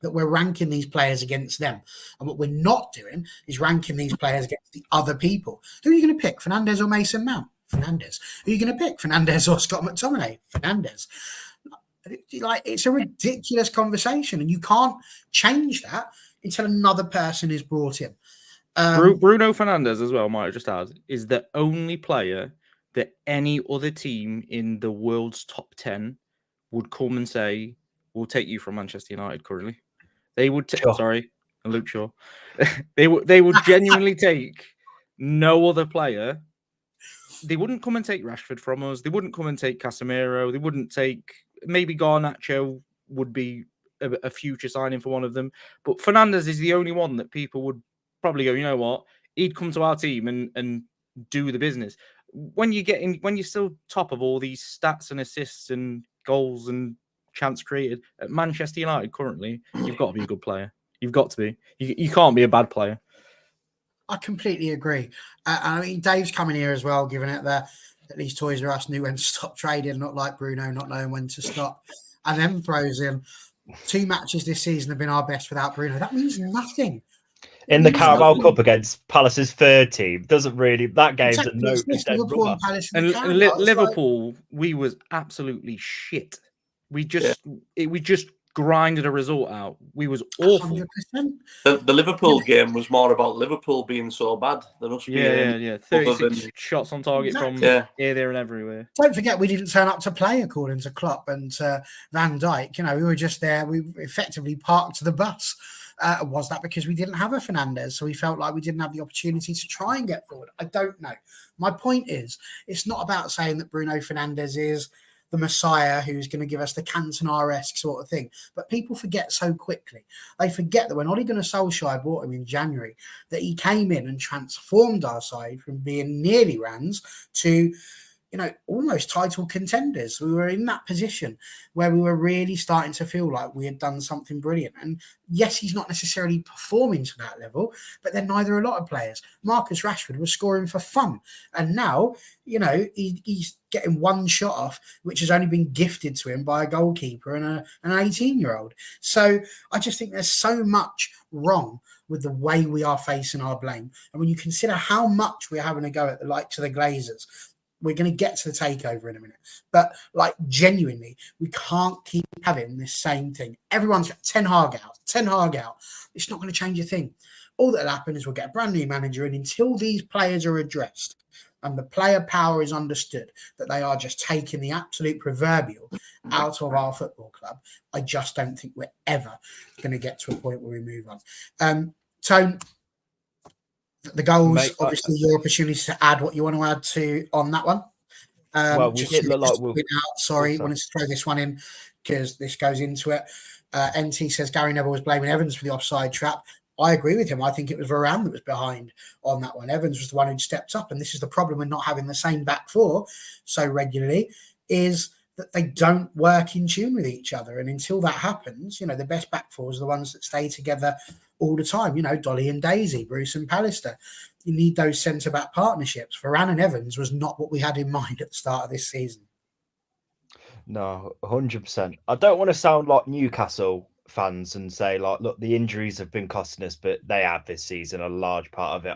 that we're ranking these players against them. And what we're not doing is ranking these players against the other people. Who are you going to pick, Fernandes or Mason Mount? Fernandes. Who are you going to pick, Fernandes or Scott McTominay? Fernandes. Like, it's a ridiculous conversation, and you can't change that until another person is brought in. Bruno Fernandes, as well, might I just add, is the only player that any other team in the world's top 10 would come and say, we'll take you from Manchester United currently. They would sorry, Luke Shaw. they would genuinely take no other player. They wouldn't come and take Rashford from us. They wouldn't come and take Casemiro. They wouldn't take, maybe Garnacho would be a future signing for one of them. But Fernandes is the only one that people would probably go, you know what? He'd come to our team and do the business. When you're still top of all these stats and assists and goals and chance created at Manchester United currently, you've got to be a good player. You've got to be. You can't be a bad player. I completely agree. I mean, Dave's coming here as well, giving it that at least Toys R Us knew when to stop trading, not like Bruno, not knowing when to stop. And then throws in 2 matches this season have been our best without Bruno. That means nothing. In the Carabao Cup against Palace's third team, doesn't really, that game's Exactly. no Liverpool and Palace and Liverpool, we was absolutely shit. We just grinded a result out. We was awful. 100%. The Liverpool game was more about Liverpool being so bad than us being 36 shots on target from here, there, and everywhere. Don't forget, we didn't turn up to play according to Klopp and Van Dijk. We were just there. We effectively parked the bus. Was that because we didn't have a Fernandes? So we felt like we didn't have the opportunity to try and get forward. I don't know. My point is, it's not about saying that Bruno Fernandes is the Messiah who's going to give us the Cantona-esque sort of thing. But people forget so quickly. They forget that when Ole Gunnar Solskjaer bought him in January, that he came in and transformed our side from being nearly Rans to almost title contenders. We were in that position where we were really starting to feel like we had done something brilliant. And yes, he's not necessarily performing to that level, but then neither are a lot of players. Marcus Rashford was scoring for fun. And now, he's getting one shot off, which has only been gifted to him by a goalkeeper and an 18-year-old. So I just think there's so much wrong with the way we are facing our blame. And when you consider how much we're having to go at the likes of the Glazers, we're going to get to the takeover in a minute. But genuinely, we can't keep having this same thing. Everyone's got Ten Hag out. It's not going to change a thing. All that'll happen is we'll get a brand new manager, and until these players are addressed and the player power is understood that they are just taking the absolute proverbial out of our football club, I just don't think we're ever going to get to a point where we move on. Tone, the goals, Mate, obviously, your opportunity to add what you want to add to on that one. Well, we did look like we'll... Sorry, wanted to throw this one in because this goes into it. NT says Gary Neville was blaming Evans for the offside trap. I agree with him. I think it was Varane that was behind on that one. Evans was the one who stepped up, and this is the problem with not having the same back four so regularly, is that they don't work in tune with each other. And until that happens, the best back fours are the ones that stay together all the time. Dolly and Daisy, Bruce and Pallister. You need those centre-back partnerships. Varane and Evans was not what we had in mind at the start of this season. No, 100%. I don't want to sound like Newcastle fans and say, look, the injuries have been costing us, but they have this season, a large part of it.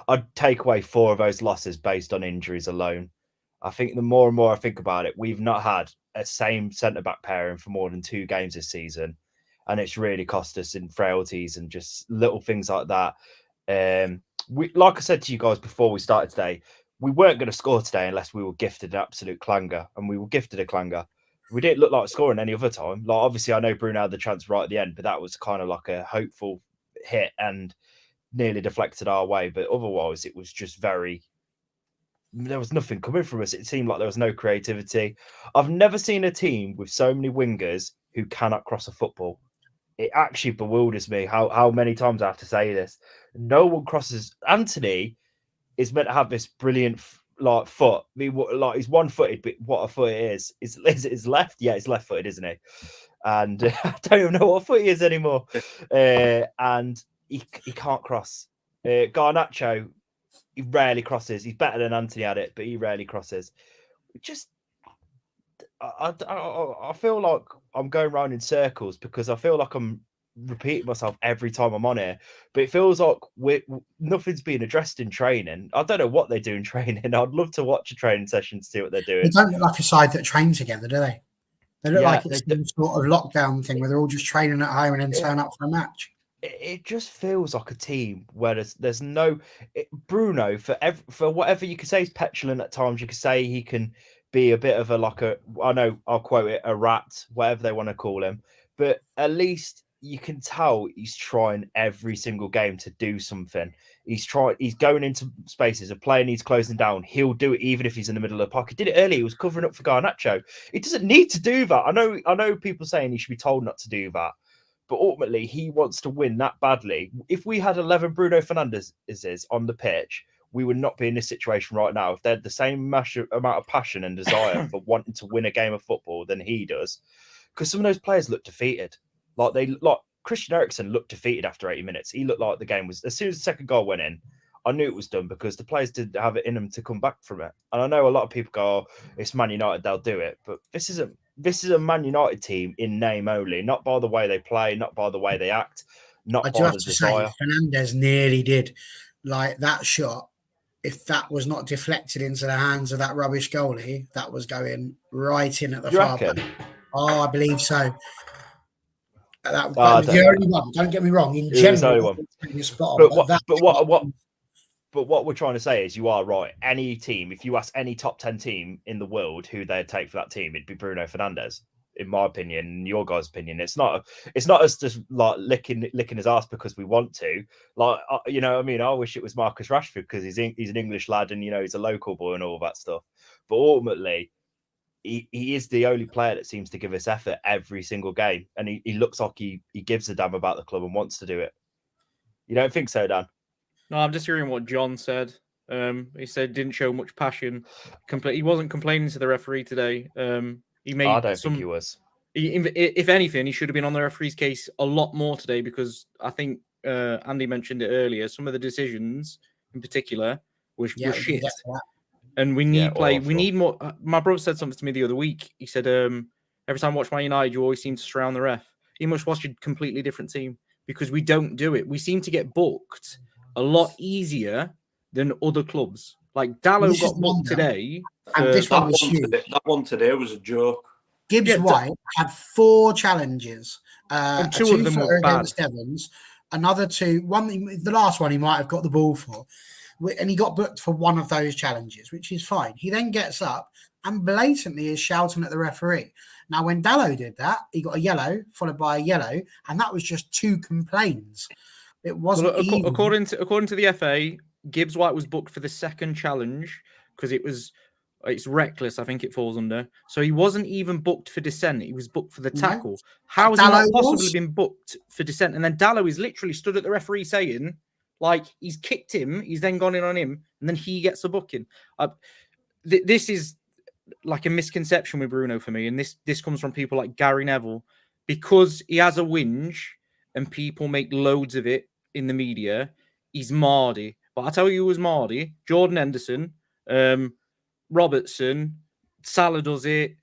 I'd take away 4 of those losses based on injuries alone. I think the more and more I think about it, we've not had a same centre-back pairing for more than 2 games this season. And it's really cost us in frailties and just little things like that. Like I said to you guys before we started today, we weren't going to score today unless we were gifted an absolute clanger. And we were gifted a clanger. We didn't look like scoring any other time. Obviously, I know Bruno had the chance right at the end, but that was kind of like a hopeful hit and nearly deflected our way. But otherwise, it was just there was nothing coming from us. It seemed like there was no creativity. I've never seen a team with so many wingers who cannot cross a football. It actually bewilders me how many times I have to say this. No one crosses. Anthony is meant to have this brilliant foot. I mean, he's one-footed, but what a foot it is. Is it left? Yeah, it's left-footed, isn't he? And I don't even know what foot he is anymore. And he can't cross. Garnacho, he rarely crosses. He's better than Anthony at it, but he rarely crosses. I feel like I'm going around in circles because I feel like I'm repeating myself every time I'm on here. But it feels like nothing's being addressed in training. I don't know what they do in training. I'd love to watch a training session to see what they're doing. They don't look like a side that train together, do they? They look like it's some sort of lockdown thing where they're all just training at home and then turn up for a match. It just feels like a team where there's no Bruno for whatever you could say. He's petulant at times. You could say he can be a bit of I know I'll quote it, a rat, whatever they want to call him, but at least you can tell he's trying every single game to do something. He's going into spaces. A player needs closing down, he'll do it even if he's in the middle of the park. He did it earlier. He was covering up for Garnacho. He doesn't need to do that. I know people saying he should be told not to do that, but ultimately he wants to win that badly. If we had 11 Bruno Fernandez's on the pitch, we would not be in this situation right now. If they had the same amount of passion and desire for wanting to win a game of football than he does, because some of those players look defeated. Like Christian Eriksen looked defeated after 80 minutes. He looked like the game was, as soon as the second goal went in, I knew it was done because the players didn't have it in them to come back from it. And I know a lot of people go, "Oh, it's Man United, they'll do it." But this is a Man United team in name only, not by the way they play, not by the way they act, not by the desire. Fernandez nearly did. Like that shot, if that was not deflected into the hands of that rubbish goalie, that was going right in at the far back. Oh, I believe so. That was the only one. Don't get me wrong. In general, but what we're trying to say is, you are right. Any team, if you ask any top 10 team in the world who they'd take for that team, it'd be Bruno Fernandes. In my opinion, in your guys' opinion, it's not us just like licking his ass because we want to. Like, you know what I mean? I wish it was Marcus Rashford because he's an English lad and he's a local boy and all that stuff. But ultimately, he is the only player that seems to give us effort every single game. And he looks like he gives a damn about the club and wants to do it. You don't think so, Dan? No, I'm just hearing what John said. He said didn't show much passion. He wasn't complaining to the referee today. He made I don't think he was. If anything, he should have been on the referee's case a lot more today, because I think Andy mentioned it earlier. Some of the decisions, in particular, were shit. And we need play. Awful. We need more. My brother said something to me the other week. He said, every time I watch Man United, you always seem to surround the ref. You must watch a completely different team, because we don't do it. We seem to get booked a lot easier than other clubs. Like Dallo got booked today. And this one was huge. That one today was a joke. Gibbs White had 4 challenges. And 2 of them were bad. Against Evans, another 2. The last one he might have got the ball for, and he got booked for one of those challenges, which is fine. He then gets up and blatantly is shouting at the referee. Now, when Dallo did that, he got a yellow followed by a yellow, and that was just 2 complaints. It wasn't according to the FA. Gibbs White was booked for the second challenge because it's reckless, I think it falls under. So he wasn't even booked for dissent. He was booked for the tackle. No. How has he not possibly been booked for dissent? And then Dallo is literally stood at the referee saying, like, he's kicked him, he's then gone in on him, and then he gets a booking. This is like a misconception with Bruno for me, and this comes from people like Gary Neville, because he has a whinge and people make loads of it in the media. He's Mardy. But I tell you who was Mardy: Jordan Henderson, Robertson, Salah does it.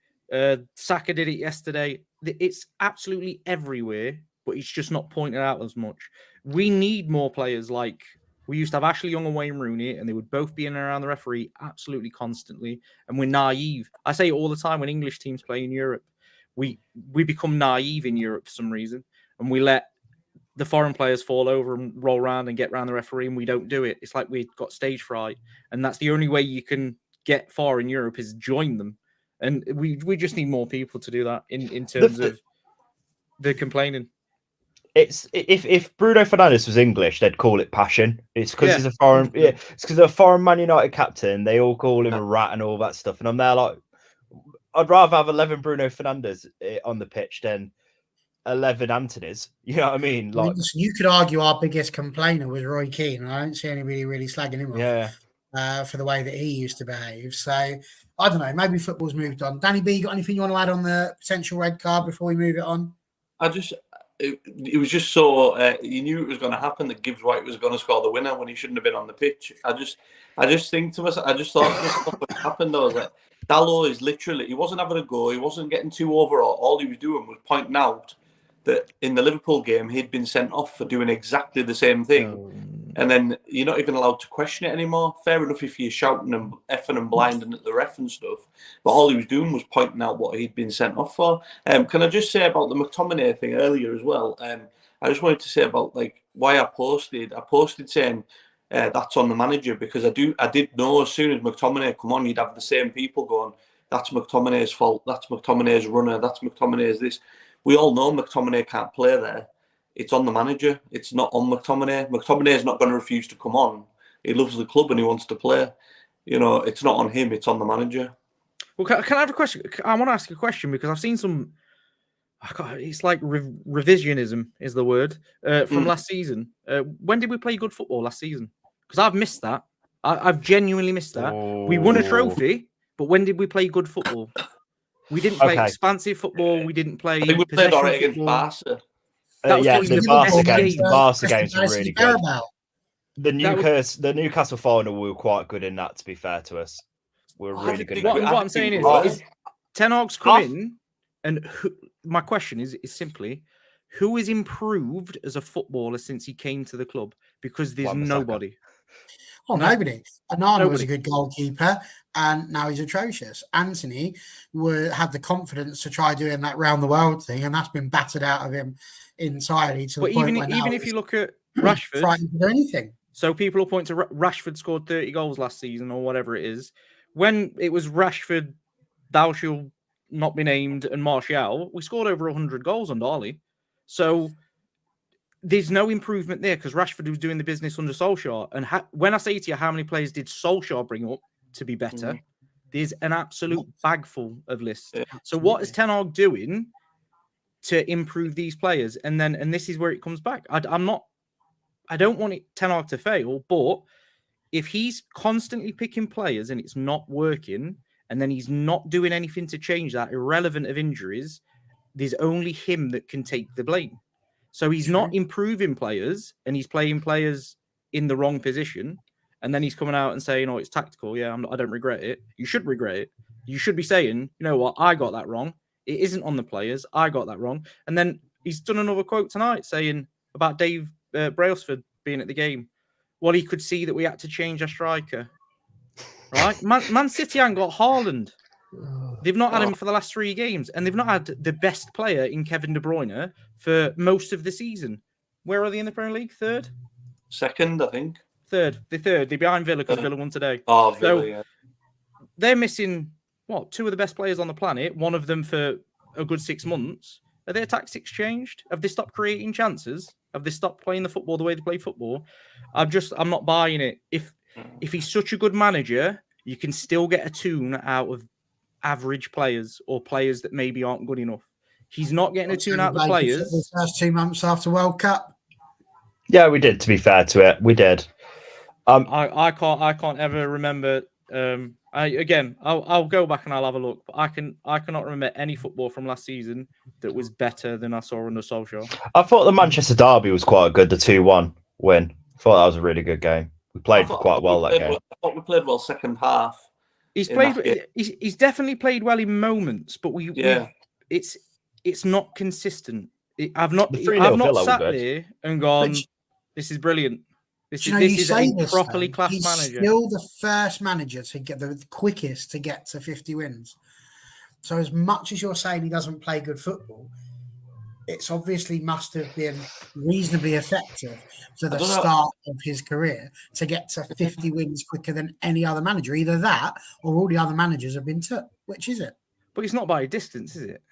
Saka did it yesterday. It's absolutely everywhere, but it's just not pointed out as much. We need more players like we used to have Ashley Young and Wayne Rooney, and they would both be in and around the referee absolutely constantly. And we're naive. I say it all the time when English teams play in Europe. We become naive in Europe for some reason, and we let the foreign players fall over and roll around and get around the referee, and we don't do it. It's like we've got stage fright, and that's the only way you can get far in Europe is join them. And we just need more people to do that in terms of the complaining. It's if Bruno Fernandes was English, they'd call it passion. It's because he's a foreign. Yeah, it's because a foreign Man United captain. They all call him a rat and all that stuff. And I'm there like, I'd rather have 11 Bruno Fernandes on the pitch than 11 Antonys. You know what I mean? Like, you could argue our biggest complainer was Roy Keane, and I don't see anybody really slagging him off for the way that he used to behave. So I don't know. Maybe football's moved on. Danny B, you got anything you want to add on the potential red card before we move it on? It was just so you knew it was going to happen that Gibbs White was going to score the winner when he shouldn't have been on the pitch. I just think to myself, I just thought to myself what happened though, that Dallo is literally, he wasn't having a go, he wasn't getting too over. All he was doing was pointing out that in the Liverpool game he'd been sent off for doing exactly the same thing, and then you're not even allowed to question it anymore. Fair enough if you're shouting and effing and blinding at the ref and stuff, but all he was doing was pointing out what he'd been sent off for. Can I just say about the McTominay thing earlier as well? I just wanted to say about like why I posted saying that's on the manager, because I did know as soon as McTominay come on, you'd have the same people going, that's McTominay's fault, that's McTominay's runner, that's McTominay's this. We all know McTominay can't play there. It's on the manager. It's not on McTominay. McTominay is not going to refuse to come on. He loves the club and he wants to play. You know, it's not on him. It's on the manager. Well, can I have a question? I want to ask a question because I've seen some. It's like revisionism is the word from last season. When did we play good football last season? Because I've missed that. I've genuinely missed that. We won a trophy, but when did we play good football? We didn't play expansive football. We didn't play. I think we played all right against Barca. The Barca games were really good. The Newcastle final, we were quite good in that, to be fair to us. We were really good. What I'm saying is Ten Hag's come in, and my question is simply, who has improved as a footballer since he came to the club? Because there's nobody. Oh, nobody. Onana was a good goalkeeper, and now he's atrocious. Anthony had the confidence to try doing that round the world thing, and that's been battered out of him entirely. But even if you look at Rashford, frightened to do anything. So people will point to Rashford scored 30 goals last season or whatever it is. When it was Rashford, thou shalt not be named, and Martial, we scored over 100 goals on Darley. So there's no improvement there because Rashford was doing the business under Solskjaer. And when I say to you, how many players did Solskjaer bring up to be better? There's an absolute bag full of lists. Yeah, so what is Ten Hag doing to improve these players? And this is where it comes back. I don't want Ten Hag to fail, but if he's constantly picking players and it's not working, and then he's not doing anything to change that, irrelevant of injuries, there's only him that can take the blame. So he's not improving players, and he's playing players in the wrong position. And then he's coming out and saying, "Oh, it's tactical. Yeah, I don't regret it." You should regret it. You should be saying, "You know what? I got that wrong. It isn't on the players. I got that wrong." And then he's done another quote tonight saying about Dave Brailsford being at the game. Well, he could see that we had to change our striker. Right? Man City ain't got Haaland. They've not had him for the last 3 games, and they've not had the best player in Kevin De Bruyne for most of the season. Where are they in the Premier League? 3rd? 2nd, I think. 3rd. They're 3rd. They're behind Villa because Villa won today. Oh, Villa, yeah. They're missing, 2 of the best players on the planet, one of them for a good 6 months. Are their tactics changed? Have they stopped creating chances? Have they stopped playing the football the way they play football? I'm not buying it. If he's such a good manager, you can still get a tune out of average players or players that maybe aren't good enough. He's not getting a tune out of the players. The first 2 months after World Cup. Yeah, we did. To be fair to it, we did. I can't ever remember. I'll go back and I'll have a look. But I cannot remember any football from last season that was better than I saw under Solskjaer. I thought the Manchester derby was quite good. The 2-1 win. I thought that was a really good game. We played quite well that game. I thought we played well second half. He's played. He's definitely played well in moments, but it's not consistent. I've not sat there and gone, "This is brilliant. This is a properly classed manager." He's still the first manager to get the quickest to get to 50 wins. So as much as you're saying he doesn't play good football, it's obviously must have been reasonably effective for the start of his career to get to 50 wins quicker than any other manager. Either that or all the other managers have been took. Which is it? But it's not by a distance, is it?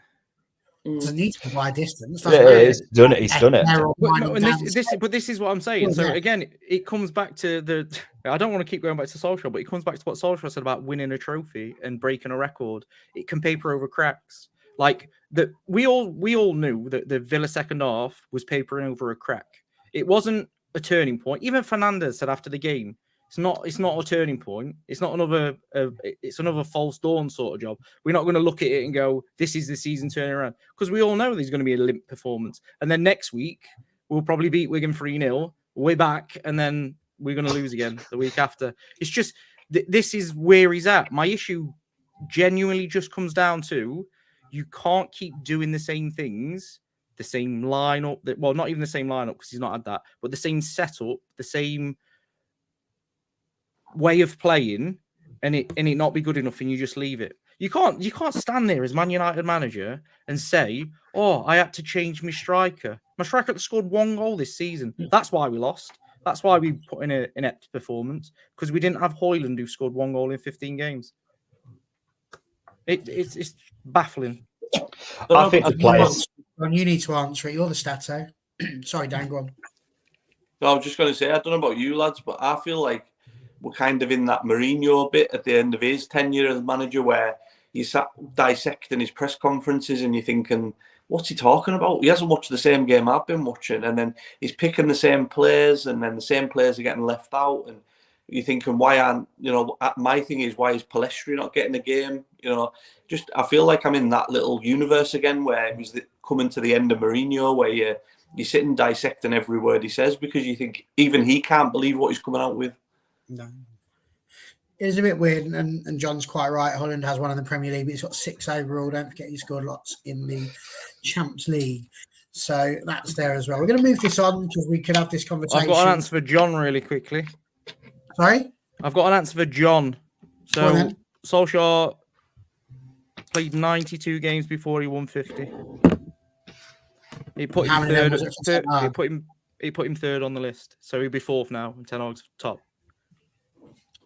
Doesn't need to be by a distance. He's done it. He's done it. But this is what I'm saying. So again, it comes back to the. I don't want to keep going back to Solskjaer, but it comes back to what Solskjaer said about winning a trophy and breaking a record. It can paper over cracks. Like that, we all knew that the Villa second half was papering over a crack. It wasn't a turning point. Even Fernandez said after the game, it's not a turning point. It's not another. It's another false dawn sort of job. We're not going to look at it and go, "This is the season turning around," because we all know there's going to be a limp performance. And then next week we'll probably beat Wigan 3-0. We're back, and then we're going to lose again the week after. It's just this is where he's at. My issue genuinely just comes down to. You can't keep doing the same things, the same lineup. Well, not even the same lineup because he's not had that, but the same setup, the same way of playing, and it not be good enough, and you just leave it. You can't stand there as Man United manager and say, "Oh, I had to change my striker. My striker scored 1 goal this season. That's why we lost. That's why we put in an inept performance because we didn't have Højlund who scored 1 goal in 15 games." It's baffling. I think the players. You need to answer it. You're the stato. Sorry, Dan, go on. No, I was just going to say, I don't know about you lads, but I feel like we're kind of in that Mourinho bit at the end of his tenure as manager where you sat dissecting his press conferences and you're thinking, what's he talking about? He hasn't watched the same game I've been watching. And then he's picking the same players and then the same players are getting left out. And you're thinking, why aren't, my thing is, why is Pellistri not getting a game? Just I feel like I'm in that little universe again where it was coming to the end of Mourinho where you're sitting dissecting every word he says because you think even he can't believe what he's coming out with. No. It is a bit weird, and John's quite right. Holland has one in the Premier League, but he's got 6 overall. Don't forget he scored lots in the Champions League. So that's there as well. We're going to move this on because we could have this conversation. I've got an answer for John really quickly. Sorry? I've got an answer for John. So Solskjaer played 92 games before he won 50. He put him third. He put him third on the list. So he'll be 4th now, and Ten Hag's top.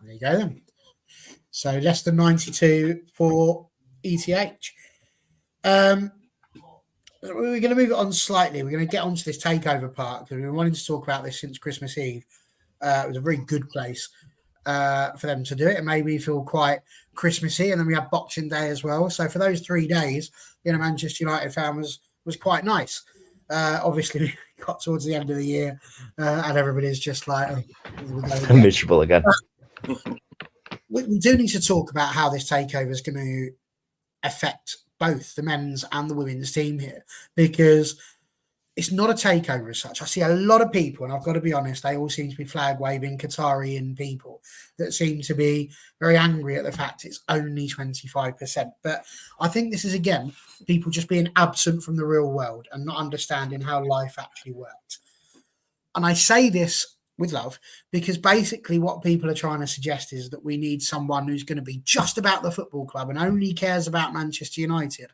There you go then. So less than 92 for ETH. We're going to move it on slightly. We're going to get onto this takeover part because we've been wanting to talk about this since Christmas Eve. It was a very good place for them to do it. It made me feel quite Christmassy, and then we had Boxing Day as well. So for those 3 days, being a Manchester United fan was quite nice. Obviously, we got towards the end of the year, and everybody's just like, oh, here we go again. Miserable again. We do need to talk about how this takeover is going to affect both the men's and the women's team here, because it's not a takeover as such. I see a lot of people, and I've got to be honest, they all seem to be flag waving Qatarian people that seem to be very angry at the fact it's only 25%. But I think this is, again, people just being absent from the real world and not understanding how life actually works. And I say this with love, because basically what people are trying to suggest is that we need someone who's going to be just about the football club and only cares about Manchester United,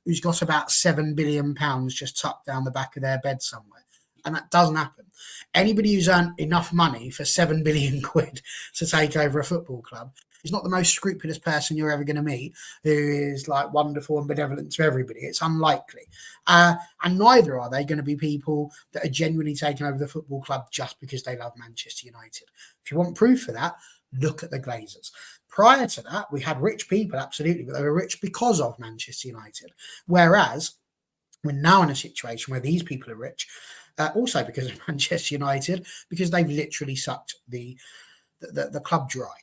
who's got about £7 billion just tucked down the back of their bed somewhere. And that doesn't happen. Anybody who's earned enough money for £7 billion to take over a football club is not the most scrupulous person you're ever going to meet, who is like wonderful and benevolent to everybody. It's unlikely. And neither are they going to be people that are genuinely taking over the football club just because they love Manchester United. If you want proof for that, look at the Glazers. Prior to that, we had rich people, absolutely, but they were rich because of Manchester United. Whereas we're now in a situation where these people are rich, also because of Manchester United, because they've literally sucked the club dry.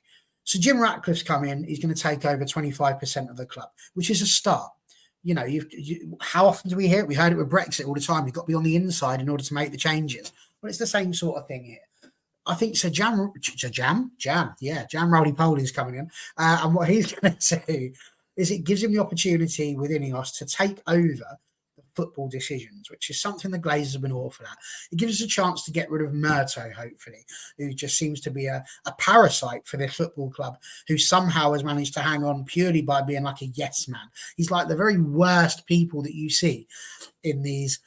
So Jim Ratcliffe's come in, he's going to take over 25% of the club, which is a start. You know, how often do we hear it? We heard it with Brexit all the time. You've got to be on the inside in order to make the changes. Well, it's the same sort of thing here. I think Jam Roly-Poly is coming in. And what he's going to do is it gives him the opportunity with INEOS to take over the football decisions, which is something the Glazers have been awful at. It gives us a chance to get rid of Murto, hopefully, who just seems to be a parasite for this football club, who somehow has managed to hang on purely by being like a yes man. He's like the very worst people that you see in these,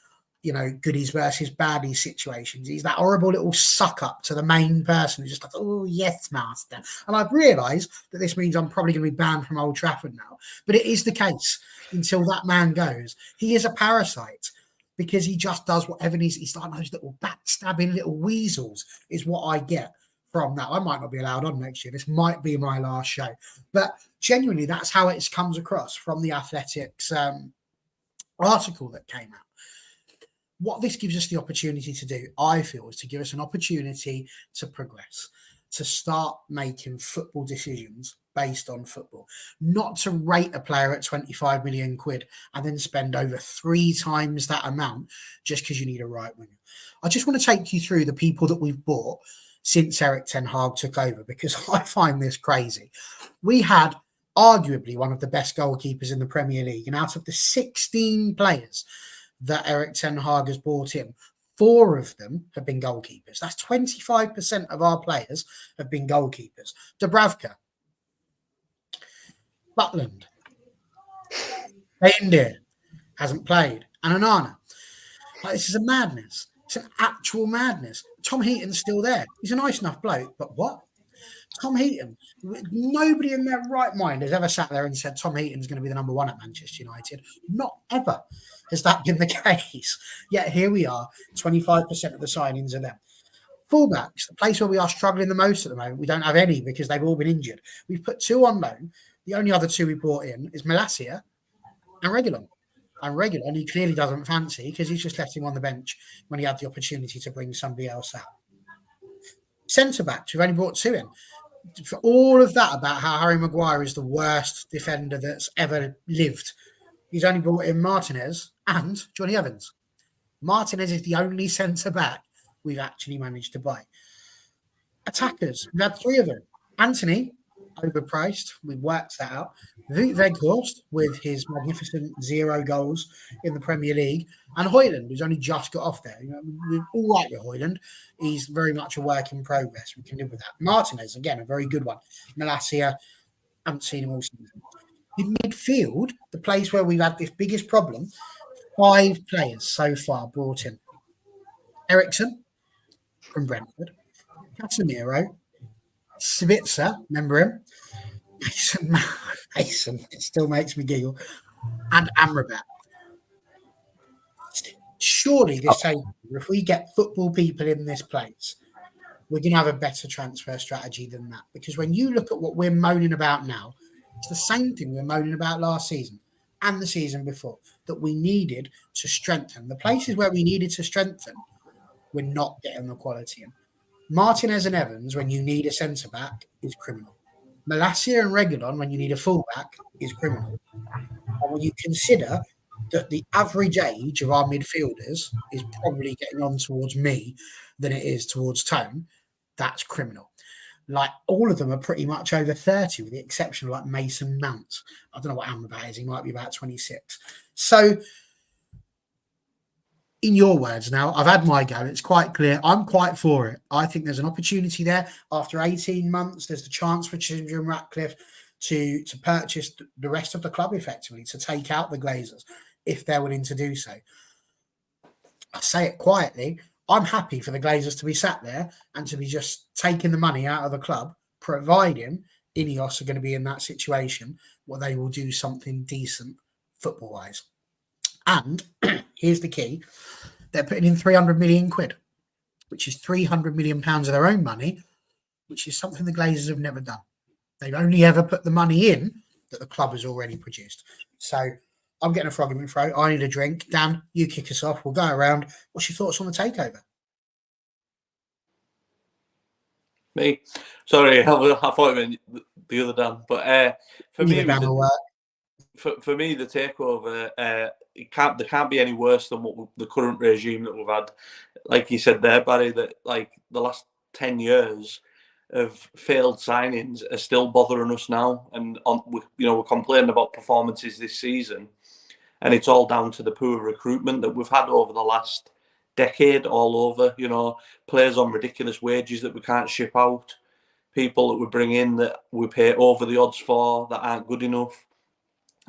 you know, goodies versus baddies situations. He's that horrible little suck up to the main person who's just like, oh, yes, master. And I've realised that this means I'm probably going to be banned from Old Trafford now. But it is the case until that man goes. He is a parasite because he just does whatever he's like those little backstabbing little weasels is what I get from that. I might not be allowed on next year. This might be my last show. But genuinely, that's how it comes across from the Athletics article that came out. What this gives us the opportunity to do, I feel, is to give us an opportunity to progress, to start making football decisions based on football, not to rate a player at 25 million quid and then spend over 3 times that amount just because you need a right winger. I just want to take you through the people that we've bought since Erik ten Hag took over, because I find this crazy. We had arguably one of the best goalkeepers in the Premier League, and out of the 16 players that Erik ten Hag has brought in, 4 of them have been goalkeepers. That's 25% of our players have been goalkeepers. Dubravka, Butland, Reindeer hasn't played, and Onana. Like, this is a madness. It's an actual madness. Tom Heaton's still there. He's a nice enough bloke, but what? Tom Heaton. Nobody in their right mind has ever sat there and said Tom Heaton's going to be the number 1 at Manchester United. Not ever has that been the case. Yet here we are, 25% of the signings are them. Fullbacks, the place where we are struggling the most at the moment, we don't have any because they've all been injured. We've put 2 on loan. The only other 2 we brought in is Malacia and Reguilon. And Reguilon, he clearly doesn't fancy because he's just left him on the bench when he had the opportunity to bring somebody else out. Centre-backs, we've only brought 2 in. For all of that about how Harry Maguire is the worst defender that's ever lived, he's only brought in Martinez and Johnny Evans. Martinez is the only centre-back we've actually managed to buy. Attackers, we've had 3 of them. Anthony, overpriced. We worked that out. Wout Weghorst with his magnificent 0 goals in the Premier League, and Højlund, who's only just got off there. You know, we're all right with Højlund. He's very much a work in progress. We can live with that. Martinez, again, a very good one. Malacia, haven't seen him all season. In midfield, the place where we've had this biggest problem, 5 players so far brought in. Ericsson from Brentford, Casemiro, Svitzer, remember him? Mason, it still makes me giggle. And Amrabat. Surely this takeover, if we get football people in this place, we're going to have a better transfer strategy than that. Because when you look at what we're moaning about now, it's the same thing we were moaning about last season. and the season before that we needed to strengthen. The places where we needed to strengthen, we're not getting the quality in. Martinez and Evans, when you need a centre back, is criminal. Malacia and Reguilon, when you need a fullback, is criminal. And when you consider that the average age of our midfielders is probably getting on towards me than it is towards Tone, that's criminal. Like, all of them are pretty much over 30, with the exception of like Mason Mount. I don't know what Amrabat is. He might be about 26. So, in your words now, I've had my go. It's quite clear. I'm quite for it. I think there's an opportunity there. After 18 months, there's the chance for Jim Ratcliffe to purchase the rest of the club, effectively, to take out the Glazers, if they're willing to do so. I say it quietly. I'm happy for the Glazers to be sat there and to be just taking the money out of the club, providing INEOS are going to be in that situation where they will do something decent football-wise. And here's the key. They're putting in 300 million quid, which is 300 million pounds of their own money, which is something the Glazers have never done. They've only ever put the money in that the club has already produced. So I'm getting a frog in my throat. I need a drink. Dan, you kick us off. We'll go around. What's your thoughts on the takeover? Me? Sorry, I thought you meant the other Dan. But for me, for me, the takeover, there can't be any worse than what the current regime that we've had. Like you said there, Barry, that like the last 10 years of failed signings are still bothering us now, and we're complaining about performances this season, and it's all down to the poor recruitment that we've had over the last decade all over. You know, players on ridiculous wages that we can't ship out, people that we bring in that we pay over the odds for that aren't good enough.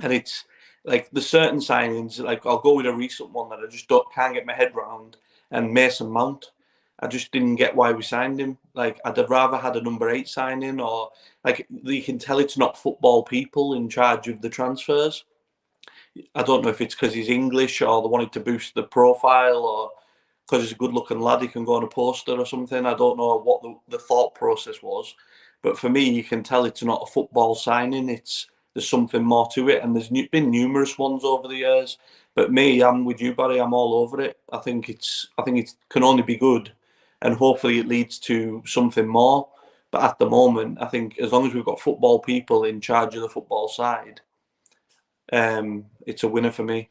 And it's like the certain signings, like I'll go with a recent one that I just can't get my head around, and Mason Mount. I just didn't get why we signed him. Like, I'd have rather had a number 8 signing, or like you can tell it's not football people in charge of the transfers. I don't know if it's because he's English or they wanted to boost the profile, or because he's a good-looking lad, he can go on a poster or something. I don't know what the thought process was, but for me, you can tell it's not a football signing. There's something more to it, and there's been numerous ones over the years. But me, I'm with you, Barry. I'm all over it. I think it can only be good, and hopefully it leads to something more. But at the moment, I think as long as we've got football people in charge of the football side, it's a winner for me.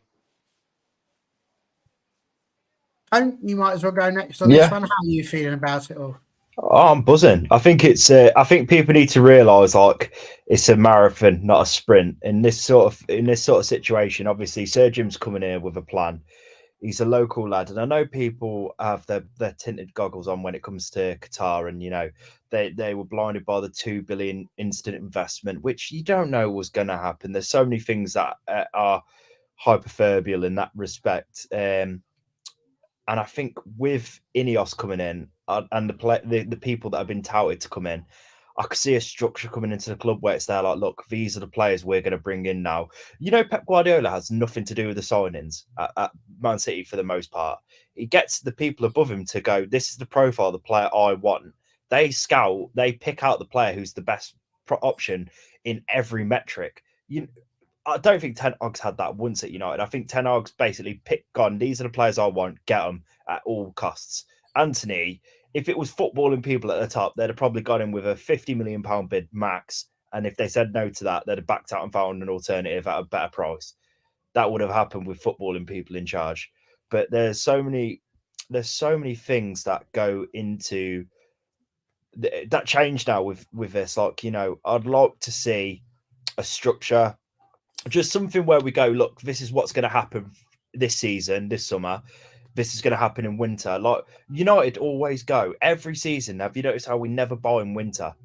And you might as well go next on this one. How are you feeling about it all? Oh, I'm buzzing. I think I think people need to realise like it's a marathon, not a sprint. In this sort of situation, obviously, Sir Jim's coming here with a plan. He's a local lad, and I know people have their tinted goggles on when it comes to Qatar, and you know they were blinded by the 2 billion instant investment, which you don't know was going to happen. There's so many things that are hyperferbial in that respect. And I think with INEOS coming in and the people that have been touted to come in, I could see a structure coming into the club where it's there like, look, these are the players we're going to bring in now. You know, Pep Guardiola has nothing to do with the signings at Man City for the most part. He gets the people above him to go, this is the profile of the player I want. They scout, they pick out the player who's the best option in every metric. I don't think Ten Hag's had that once at United. I think Ten Hag's basically gone, these are the players I want, get them at all costs. Anthony, if it was footballing people at the top, they'd have probably got him with a £50 million bid max. And if they said no to that, they'd have backed out and found an alternative at a better price. That would have happened with footballing people in charge. But there's so many things that go into that change now with this. Like, you know, I'd like to see a structure, just something where we go, look, this is what's going to happen this season, this summer. This is going to happen in winter. Like United always go every season. Have you noticed how we never buy in winter?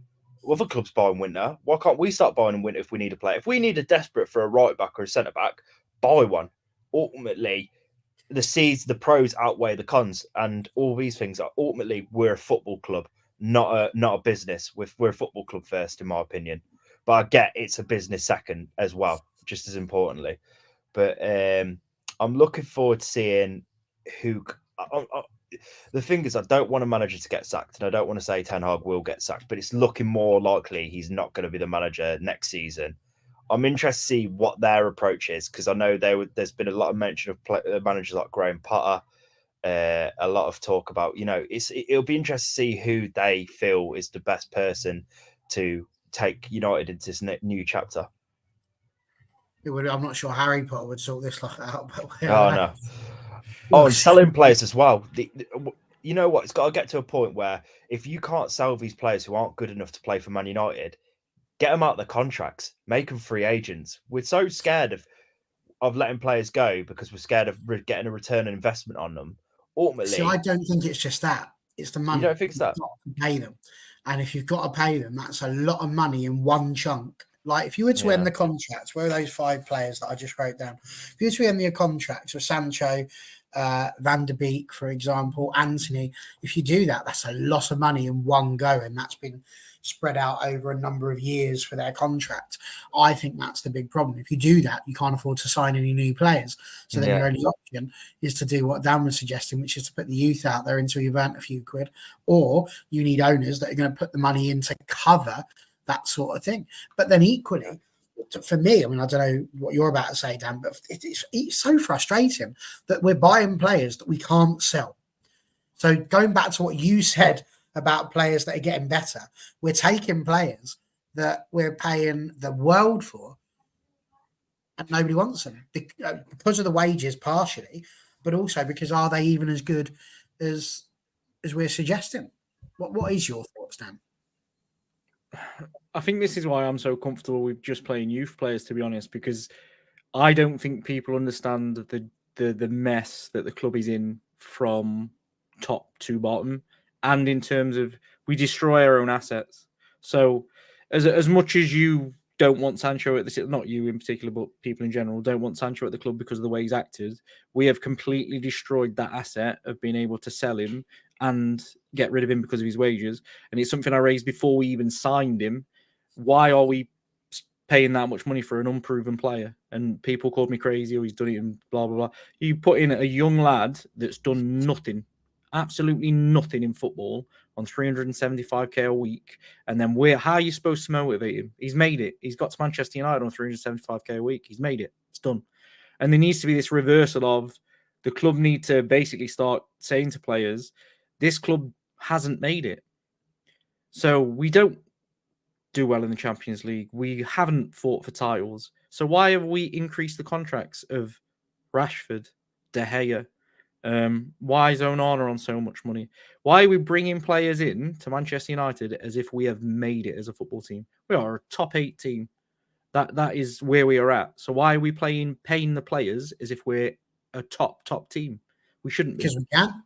Other clubs buy in winter. Why can't we start buying in winter if we need a player? If we need a desperate for a right back or a centre back, buy one. Ultimately, the pros outweigh the cons, and all these things are ultimately we're a football club, not a business. We're a football club first, in my opinion. But I get it's a business second as well, just as importantly. But I'm looking forward to seeing who. The thing is, I don't want a manager to get sacked, and I don't want to say Ten Hag will get sacked, but it's looking more likely he's not going to be the manager next season. I'm interested to see what their approach is, because I know there's been a lot of mention of managers like Graham Potter, a lot of talk about, it'll be interesting to see who they feel is the best person to take United into this new chapter. I'm not sure Harry Potter would sort this out. But No. Oh, and selling players as well. You know what? It's got to get to a point where if you can't sell these players who aren't good enough to play for Man United, get them out of the contracts, make them free agents. We're so scared of letting players go because we're scared of getting a return on investment on them. Ultimately, see, I don't think it's just that. It's the money. You don't think so? You've got to pay them. And if you've got to pay them, that's a lot of money in one chunk. Like if you were to end the contracts, where are those 5 players that I just wrote down? If you were to end the contracts with Sancho, Van der Beek, for example, Anthony, if you do that, that's a lot of money in one go, and that's been spread out over a number of years for their contract. I think that's the big problem. If you do that, you can't afford to sign any new players. So then your only option is to do what Dan was suggesting, which is to put the youth out there until you've earned a few quid, or you need owners that are going to put the money in to cover that sort of thing. But then equally, for me, I mean, I don't know what you're about to say, Dan, but it's so frustrating that we're buying players that we can't sell. So going back to what you said about players that are getting better, we're taking players that we're paying the world for and nobody wants them because of the wages partially, but also because are they even as good as we're suggesting? What is your thoughts, Dan? I think this is why I'm so comfortable with just playing youth players, to be honest, because I don't think people understand the mess that the club is in from top to bottom, and in terms of we destroy our own assets. So as much as you don't want Sancho at the, not you in particular, but people in general don't want Sancho at the club because of the way he's acted, we have completely destroyed that asset of being able to sell him and get rid of him because of his wages. And it's something I raised before we even signed him. Why are we paying that much money for an unproven player? And people called me crazy, or he's done it and blah, blah, blah. You put in a young lad that's done nothing, absolutely nothing in football on 375k a week. And then how are you supposed to motivate him? He's made it. He's got to Manchester United on 375k a week. He's made it. It's done. And there needs to be this reversal of the club need to basically start saying to players, this club hasn't made it. So we don't do well in the Champions League. We haven't fought for titles. So why have we increased the contracts of Rashford, De Gea? Why is Onana on so much money? Why are we bringing players in to Manchester United as if we have made it as a football team? We are a top 8 team. That is where we are at. So why are we paying the players as if we're a top team? We shouldn't be. Because we can.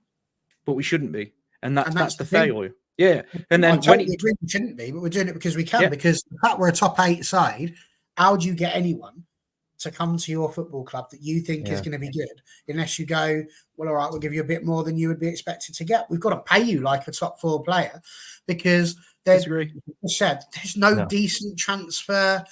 But we shouldn't be. And that's the thing. failure. Yeah. And then I totally agree we shouldn't be, but we're doing it because we can. Yeah. Because the fact we're a top 8 side, how do you get anyone to come to your football club that you think is going to be good unless you go, well, all right, we'll give you a bit more than you would be expected to get. We've got to pay you like a top 4 player because there's no decent transfer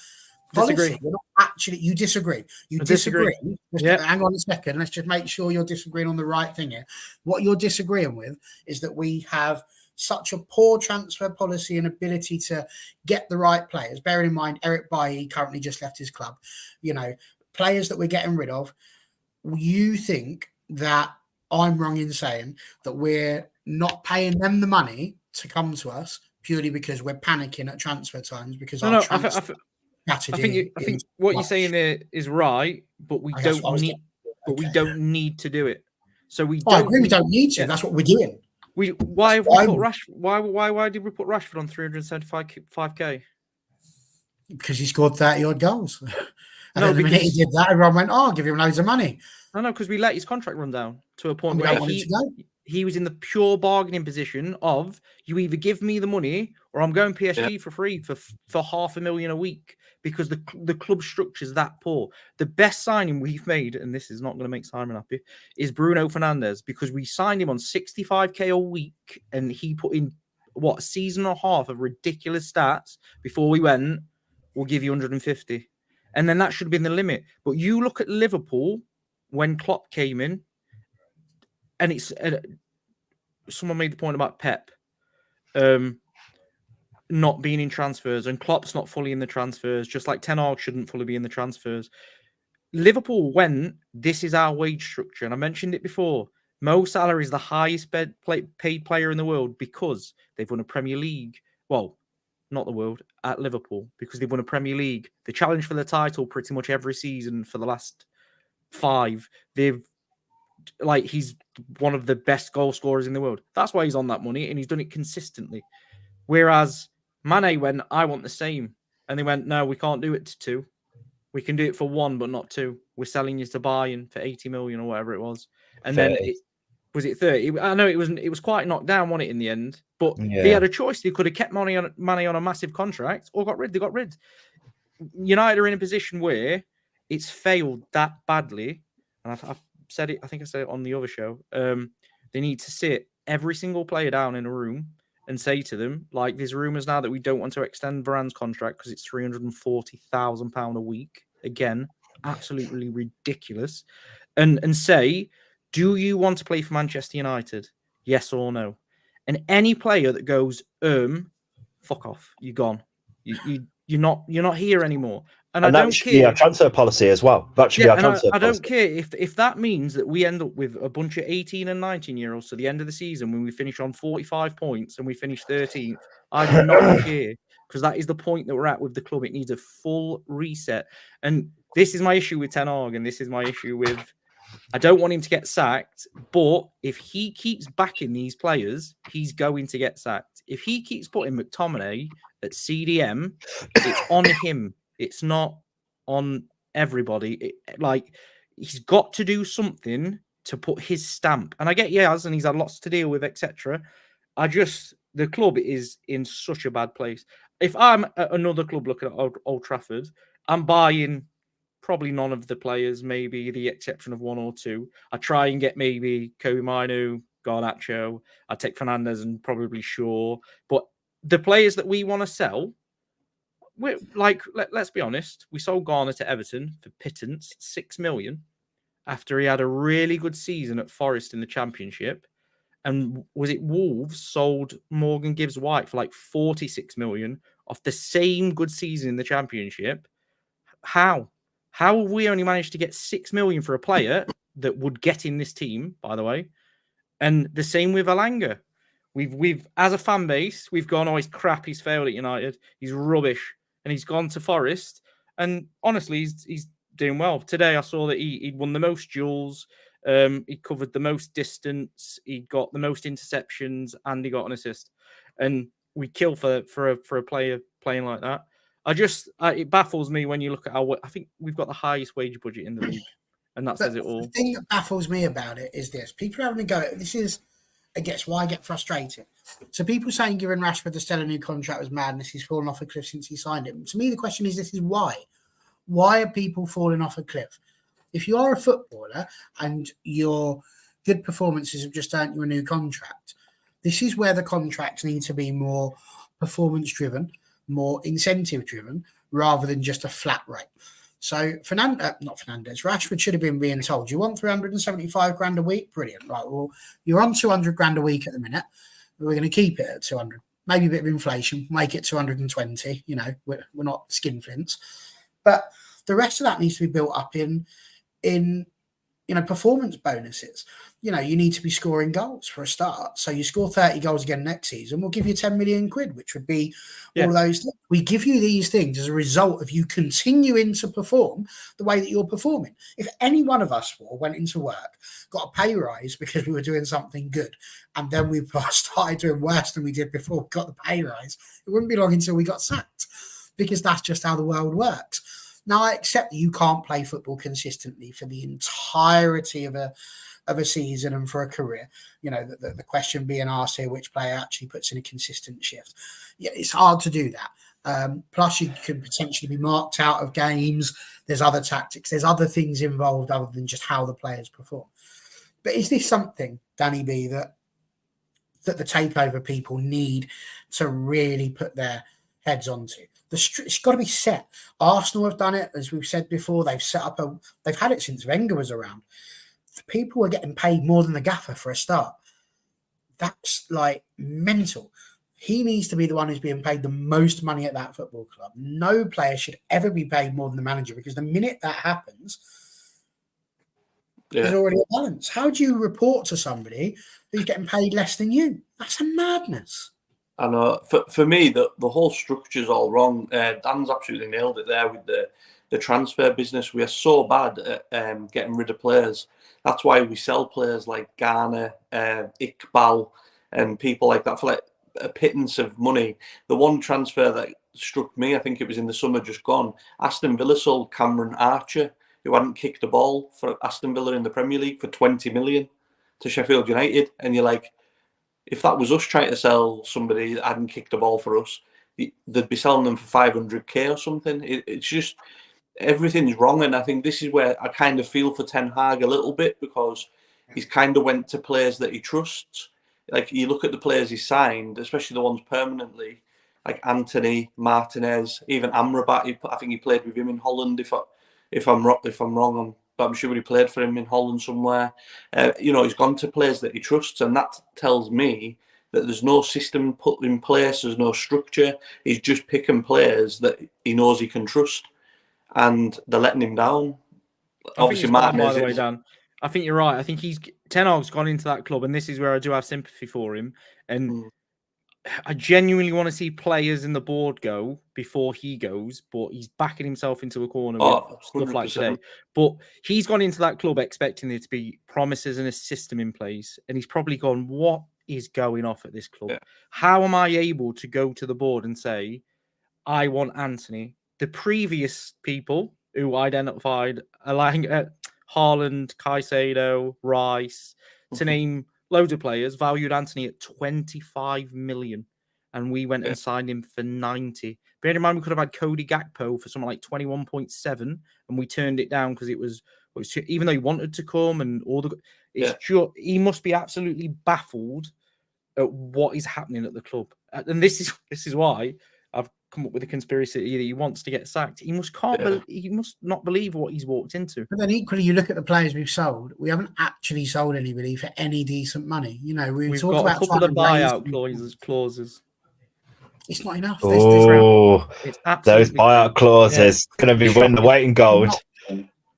policy. We're not actually, you disagree. You disagree. Hang on a second. Let's just make sure you're disagreeing on the right thing here. What you're disagreeing with is that we have such a poor transfer policy and ability to get the right players. Bearing in mind, Eric Bailly currently just left his club. You know, players that we're getting rid of. You think that I'm wrong in saying that we're not paying them the money to come to us purely because we're panicking at transfer times because our transfer strategy. I think what you're saying there is right, but we don't need. But we don't need to do it. So we don't. I agree. We don't need to. That's what we're doing. Why did we put Rashford on 375k? Because he scored 30 odd goals. And then the minute he did that, everyone went, "Oh, I'll give him loads of money." No, because we let his contract run down to a point where he was in the pure bargaining position of you either give me the money or I'm going PSG for free for $500,000 a week because the club structure is that poor. The best signing we've made, and this is not going to make Simon happy, is Bruno Fernandes because we signed him on 65k a week and he put in a season and a half of ridiculous stats before we went, we'll give you 150. And then that should have been the limit. But you look at Liverpool when Klopp came in, and it's someone made the point about Pep. not being in transfers, and Klopp's not fully in the transfers, just like Ten Hag shouldn't fully be in the transfers. Liverpool went, this is our wage structure, and I mentioned it before. Mo Salah is the highest paid player in the world because they've won a Premier League. Well, not the world, at Liverpool, because they've won a Premier League. The challenge for the title pretty much every season for the last 5. He's one of the best goal scorers in the world. That's why he's on that money, and he's done it consistently. Whereas Mane went, I want the same. And they went, no, we can't do it to 2. We can do it for 1, but not 2. We're selling you to Bayern for 80 million or whatever it was. And 30. then was it 30? I know it was quite knocked down, wasn't it, in the end? But Yeah. they had a choice. They could have kept Mane on a massive contract or got rid. They got rid. United are in a position where it's failed that badly. And I've said it, I think I said it on the other show. They need to sit every single player down in a room and say to them, like, there's rumours now that we don't want to extend Varane's contract because it's £340,000 a week. Again, absolutely ridiculous. And say, do you want to play for Manchester United? Yes or no? And any player that goes, fuck off, you're gone. You're not here anymore. And I that don't should care. be our transfer policy as well. That should be our transfer I policy. don't care if that means that we end up with a bunch of 18 and 19-year-olds to the end of the season when we finish on 45 points and we finish 13th. I do not care, because that is the point that we're at with the club. It needs a full reset. And this is my issue with Ten Hag, and this is my issue with, I don't want him to get sacked, but if he keeps backing these players, he's going to get sacked. If he keeps putting McTominay at CDM, it's on him. It's not on everybody. He's got to do something to put his stamp. And I get Yaz, and he's had lots to deal with, etc. The club is in such a bad place. If I'm at another club looking at Old Trafford, I'm buying probably none of the players, maybe the exception of 1 or 2. I try and get maybe Kobe Mainu, Garnacho. I take Fernandez and probably Shaw. But the players that we want to sell, let's be honest, we sold Garner to Everton for pittance, 6 million, after he had a really good season at Forest in the Championship. And was it Wolves sold Morgan Gibbs-White for like 46 million off the same good season in the Championship? How have we only managed to get 6 million for a player that would get in this team, by the way? And the same with Alanga. We've as a fan base, we've gone, oh, he's crap, he's failed at United, he's rubbish, and he's gone to Forest. And honestly, he's doing well. Today, I saw that he'd won the most duels, he covered the most distance, he got the most interceptions, and he got an assist. And we kill for a player playing like that. It baffles me when you look at I think we've got the highest wage budget in the league, and that says it all. The thing that baffles me about it is this: people are having a go. This is, I guess, why I get frustrated. So people saying giving Rashford the Stellar new contract was madness. He's fallen off a cliff since he signed it. To me, the question is: this is why? Why are people falling off a cliff? If you are a footballer and your good performances have just earned you a new contract, this is where the contracts need to be more performance-driven, more incentive-driven, rather than just a flat rate. So Rashford should have been being told, you want 375 grand a week? Brilliant. Right, well, you're on 200 grand a week at the minute. We're going to keep it at 200. Maybe a bit of inflation, make it 220. You know, we're not skinflints. But the rest of that needs to be built up in performance bonuses. You know, you need to be scoring goals for a start. So you score 30 goals again next season, we'll give you 10 million quid, which would be all of those things. We give you these things as a result of you continuing to perform the way that you're performing. If any one of us went into work, got a pay rise because we were doing something good, and then we started doing worse than we did before we got the pay rise, it wouldn't be long until we got sacked, because that's just how the world works. Now, I accept that you can't play football consistently for the entirety of a season and for a career. You know, the question being asked here, which player actually puts in a consistent shift? Yeah, it's hard to do that. Plus, you could potentially be marked out of games. There's other tactics. There's other things involved other than just how the players perform. But is this something, Danny B, that the takeover people need to really put their heads onto? It's got to be set. Arsenal have done it, as we've said before. They've set up they've had it since Wenger was around. The people are getting paid more than the gaffer for a start. That's like mental. he needs to be the one who's being paid the most money at that football club. No player should ever be paid more than the manager, because the minute that happens, there's already a balance. How do you report to somebody who's getting paid less than you? That's a madness. I know. For me, the whole structure's all wrong. Dan's absolutely nailed it there with the transfer business. We are so bad at getting rid of players. That's why we sell players like Garner, Iqbal, and people like that for like a pittance of money. The one transfer that struck me, I think it was in the summer just gone, Aston Villa sold Cameron Archer, who hadn't kicked a ball for Aston Villa in the Premier League, for 20 million to Sheffield United. And you're like, if that was us trying to sell somebody that hadn't kicked a ball for us, they'd be selling them for 500k or something. It's just, everything's wrong. And I think this is where I kind of feel for Ten Hag a little bit, because he's kind of went to players that he trusts. Like, you look at the players he signed, especially the ones permanently, like Anthony, Martinez, even Amrabat. I think he played with him in Holland. If I'm wrong, but I'm sure he played for him in Holland somewhere. He's gone to players that he trusts, and that tells me that there's no system put in place. There's no structure. He's just picking players that he knows he can trust, and they're letting him down. Obviously, Martinez. By the way, Dan, I think you're right. I think Ten Hag's gone into that club, and this is where I do have sympathy for him. And I genuinely want to see players in the board go before he goes, but he's backing himself into a corner with stuff 100%. Like today. But he's gone into that club expecting there to be promises and a system in place, and he's probably gone, what is going off at this club? Yeah. How am I able to go to the board and say, I want Anthony? The previous people who identified Haaland, Caicedo, Rice, to name loads of players, valued Anthony at 25 million, and we went and signed him for 90. Bear in mind, we could have had Cody Gakpo for something like 21.7, and we turned it down because it was even though he wanted to come and all the. He must be absolutely baffled at what is happening at the club, and this is why I've come up with a conspiracy that he wants to get sacked. He must he must not believe what he's walked into. But then equally, you look at the players we've sold. We haven't actually sold anybody for any decent money. We've talked got about a couple of buyout clauses. It's not enough. It's those buyout clauses going to be winning the weight in gold.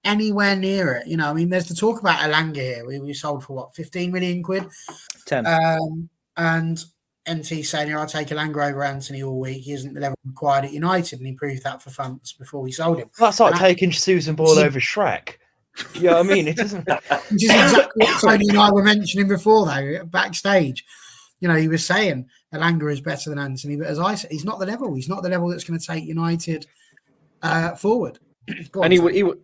Anywhere near it, there's the talk about Elanga here. We sold for what, 15 million quid? 10. And NT saying here, I'll take Elanga over Anthony all week. He isn't the level required at United, and he proved that for funds before we sold him. That's like taking Susan Ball over Shrek. You know what I mean? It doesn't. Which is exactly what Tony and I were mentioning before, though, backstage. He was saying Elanga is better than Anthony, but as I said, he's not the level. He's not the level that's going to take United forward. And he would.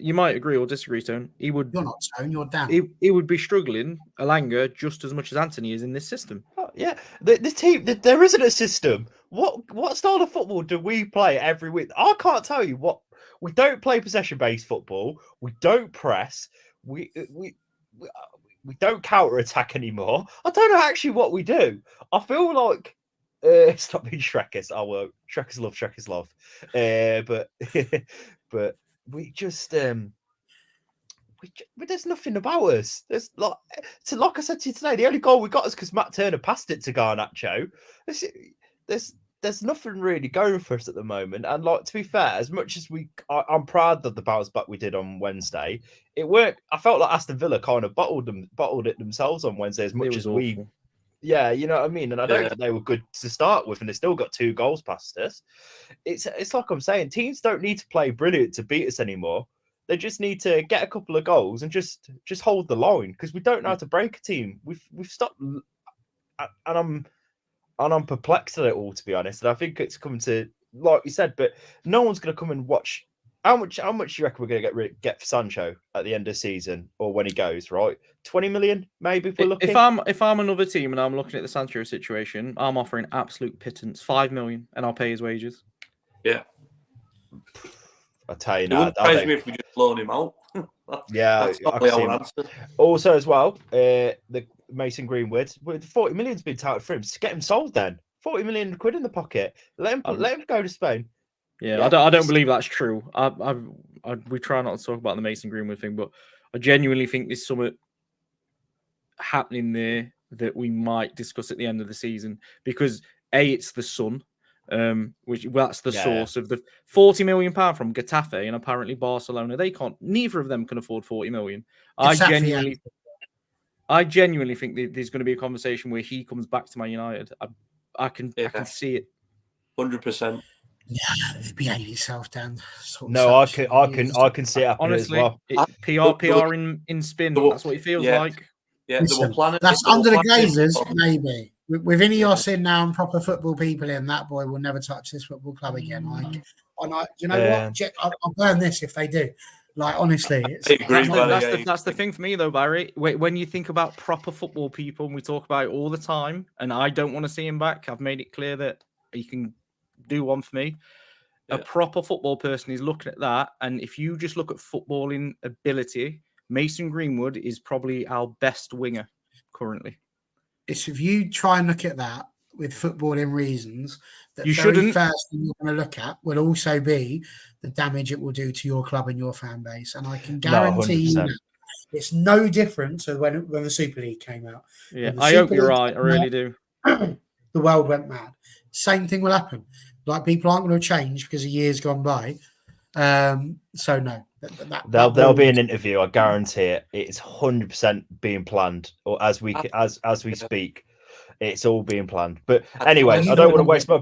You might agree or disagree, Tone. He would. You're not Tone. You're Dan. He would be struggling, Elanga, just as much as Anthony is in this system. Oh, yeah, the team. There isn't a system. What style of football do we play every week? I can't tell you what. We don't play possession-based football. We don't press. We don't counter-attack anymore. I don't know actually what we do. I feel like stop being Shrekis. I won't. Shrekis love. But we just there's nothing about us. There's like I said to you today, the only goal we got is because Matt Turner passed it to Garnacho. There's nothing really going for us at the moment. And like, to be fair, as much as I'm proud of the bounce back we did on Wednesday, it worked. I felt like Aston Villa kind of bottled it themselves on Wednesday as much as awful. We. Yeah, you know what I mean? And I don't think they were good to start with, and they still got 2 goals past us. It's like I'm saying, teams don't need to play brilliant to beat us anymore. They just need to get a couple of goals and just hold the line, because we don't know how to break a team. We've stopped, and I'm perplexed at it all, to be honest. And I think it's come to, like you said, but no one's going to come and watch. How much do you reckon we're going to get for Sancho at the end of the season, or when he goes, right? 20 million, maybe, if we're looking. If I'm another team and I'm looking at the Sancho situation, I'm offering absolute pittance, 5 million, and I'll pay his wages. Yeah. I'll tell you now. It wouldn't surprise me if we just loan him out. That's probably our answer. Also, as well, the Mason Greenwood, with 40 million's been touted for him. Just get him sold then. 40 million quid in the pocket. Let him go to Spain. Yeah, I don't believe that's true. We try not to talk about the Mason Greenwood thing, but I genuinely think there's something happening there that we might discuss at the end of the season because it's the Sun, that's the source of the £40 million from Getafe and apparently Barcelona. Neither of them can afford 40 million. I genuinely think that there's going to be a conversation where he comes back to Man United. I can see it. 100%. Yeah, behave yourself, Dan. No, I can see it happening as Honestly, well. PR in spin. That's what it feels like. Yeah, listen, they were planning. That's under the Glazers, maybe. With INEOS in now and proper football people in, that boy will never touch this football club again. You know what? I'll burn this if they do. Like, honestly, that's the thing for me though, Barry. When you think about proper football people, and we talk about it all the time, and I don't want to see him back. I've made it clear that he can do one for me. A proper football person is looking at that, and if you just look at footballing ability, Mason Greenwood is probably our best winger currently. It's if you try and look at that with footballing reasons, that you very shouldn't. first thing you're going to look at will also be the damage it will do to your club and your fan base. And I can guarantee you it's no different to when the Super League came out. Yeah, I hope you're right. I really do. The world went mad. Same thing will happen. Like, people aren't going to change because a year's gone by. So no, there'll be an interview. I guarantee it. It's 100% being planned, or as we speak, it's all being planned. But anyway, I don't want to waste my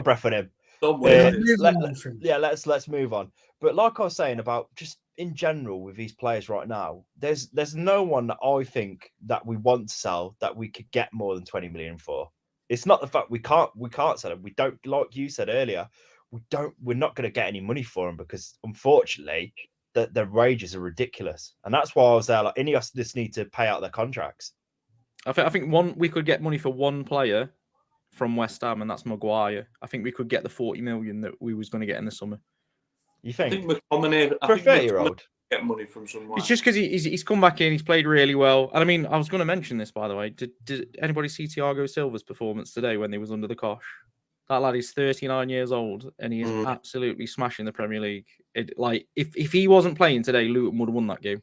breath on him. Let's move on. But like I was saying about just in general with these players right now, there's no one that I think that we want to sell that we could get more than 20 million for. It's not the fact we can't sell them. We don't, like you said earlier, we're not going to get any money for them because unfortunately the wages are ridiculous. And that's why I was there. Like, INEOS just need to pay out their contracts. I think we could get money for one player from West Ham, and that's Maguire. I think we could get the 40 million that we was going to get in the summer. You think? I think McTominay, for a 30-year-old, get money from somewhere. It's just because he's come back in, he's played really well. And I mean, I was going to mention this, by the way. Did anybody see Thiago Silva's performance today when he was under the cosh? That lad is 39 years old, and he is absolutely smashing the Premier League. If he wasn't playing today, Luton would have won that game.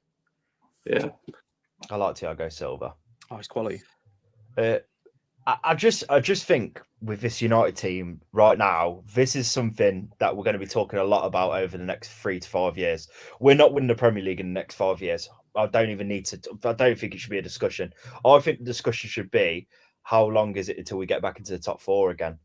Yeah, I like Thiago Silva. Oh, he's quality. I just think with this United team right now, this is something that we're going to be talking a lot about over the next 3 to 5 years. We're not winning the Premier League in the next 5 years. I don't think it should be a discussion. I think the discussion should be, how long is it until we get back into the top 4 again?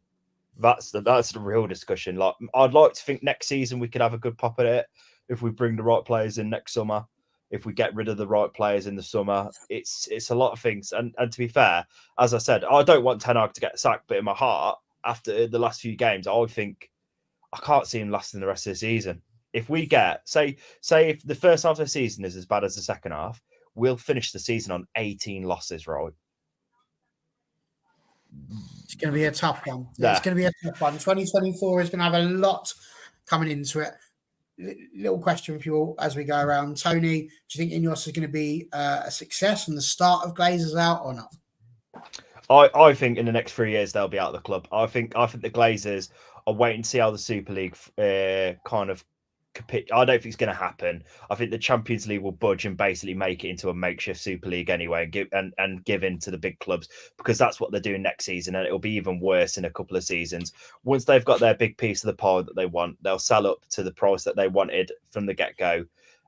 That's the real discussion. Like, I'd like to think next season we could have a good pop at it if we bring the right players in next summer. If we get rid of the right players in the summer, it's a lot of things. And to be fair, as I said, I don't want Ten Hag to get sacked, but in my heart, after the last few games, I think I can't see him lasting the rest of the season. If we get, say if the first half of the season is as bad as the second half, we'll finish the season on 18 losses, right? It's going to be a tough one. Yeah. It's going to be a tough one. 2024 is going to have a lot coming into it. Little question for you all as we go around. Tony, do you think INEOS is going to be a success from the start of Glazers out or not? I think in the next 3 years they'll be out of the club. I think the Glazers are waiting to see how the Super League kind of. I don't think it's going to happen. I think the Champions League will budge and basically make it into a makeshift Super League anyway, and give in to the big clubs, because that's what they're doing next season, and it'll be even worse in a couple of seasons. Once they've got their big piece of the pie that they want, they'll sell up to the price that they wanted from the get-go,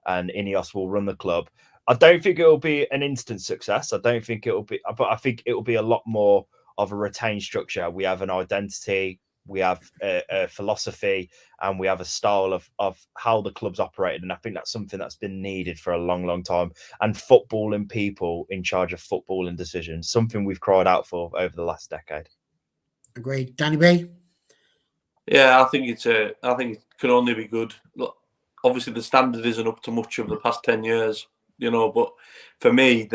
and INEOS will run the club. I don't think it will be an instant success. I don't think it will be, but I think it will be a lot more of a retained structure. We have an identity, we have a philosophy, and we have a style of how the club's operated. And I think that's something that's been needed for a long, long time. And footballing people in charge of footballing decisions, something we've cried out for over the last decade. Agreed. Danny B? Yeah, I think it can only be good. Look, obviously the standard isn't up to much of the past 10 years, but for me,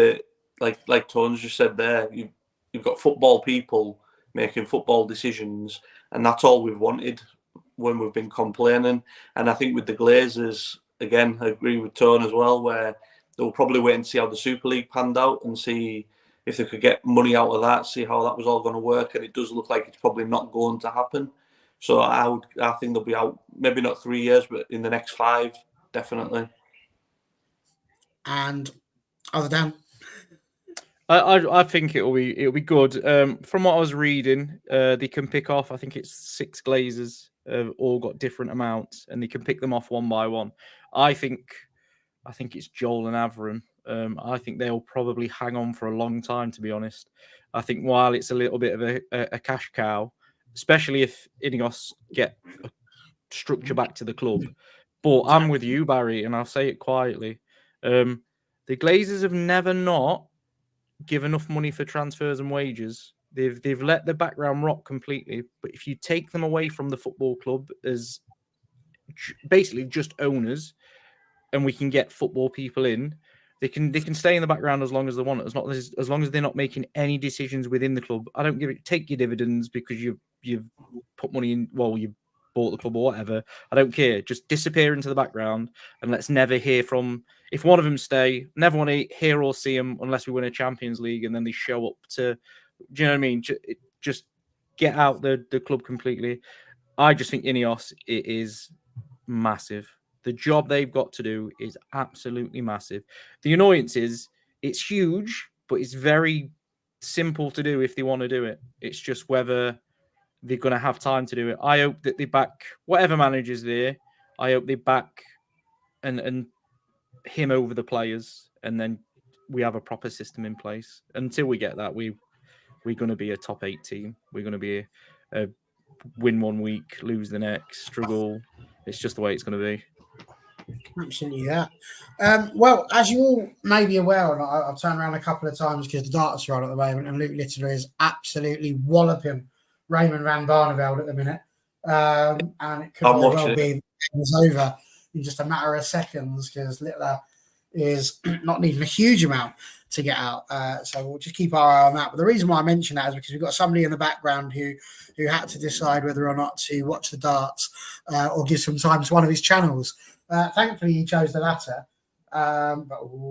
like Tones just said there, you've got football people making football decisions, and that's all we've wanted when we've been complaining. And I think with the Glazers, again, I agree with Tone as well, where they'll probably wait and see how the Super League panned out and see if they could get money out of that, see how that was all going to work. And it does look like it's probably not going to happen. So I think they'll be out, maybe not 3 years, but in the next 5, definitely. And other Dan? I think it'll be good. From what I was reading, they can pick off. I think it's 6 Glazers have all got different amounts, and they can pick them off one by one. I think it's Joel and Avron. I think they'll probably hang on for a long time. To be honest, I think while it's a little bit of a cash cow, especially if INEOS get a structure back to the club. But I'm with you, Barry, and I'll say it quietly. The Glazers have never not give enough money for transfers and wages. They've let the background rot completely. But if you take them away from the football club as basically just owners, and we can get football people in, they can stay in the background as long as they want. As long as they're not making any decisions within the club. I don't give it. Take your dividends because you've put money in. Well, you bought the club or whatever. I don't care. Just disappear into the background and let's never hear from. If one of them stay, never want to hear or see them unless we win a Champions League and then they show up to. Do you know what I mean? Just get out the club completely. I just think INEOS it is massive. The job they've got to do is absolutely massive. The annoyance is it's huge, but it's very simple to do if they want to do it. It's just whether they're going to have time to do it. I hope that they back whatever manager's there. I hope they back and him over the players, and then we have a proper system in place. Until we get that, we're going to be a top 8 team. We're going to be a win one week, lose the next, struggle. It's just the way it's going to be. Absolutely that. Well, as you all may be aware, and I'll turn around a couple of times because the darts are on at the moment, and Luke Littler is absolutely walloping Raymond van Barneveld at the minute. And it could very well be over in just a matter of seconds because Littler is not needing a huge amount to get out. So we'll just keep our eye on that. But the reason why I mention that is because we've got somebody in the background who had to decide whether or not to watch the darts or give some time to one of his channels. Thankfully, he chose the latter. But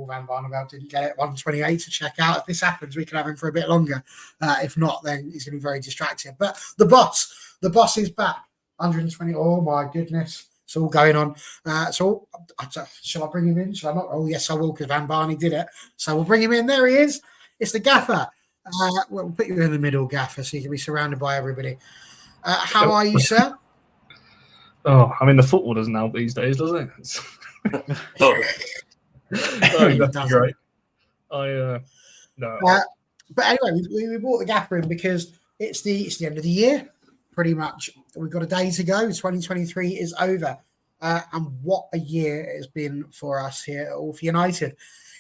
Van Barneveld didn't get it. 128 to check out. If this happens, we can have him for a bit longer. If not, then he's going to be very distracted. But the boss is back. 120. Oh my goodness. It's all going on. So shall I bring him in? Shall I not? Oh, yes, I will, because Van Barney did it. So we'll bring him in. There he is. It's the gaffer. We'll put you in the middle, gaffer, so you can be surrounded by everybody. How are you, sir? Oh, I mean, the football doesn't help these days, does it? That's great. No. But anyway, we brought the gaffer in because it's the end of the year. Pretty much, we've got a day to go. 2023 is over, and what a year it has been for us here at All for United.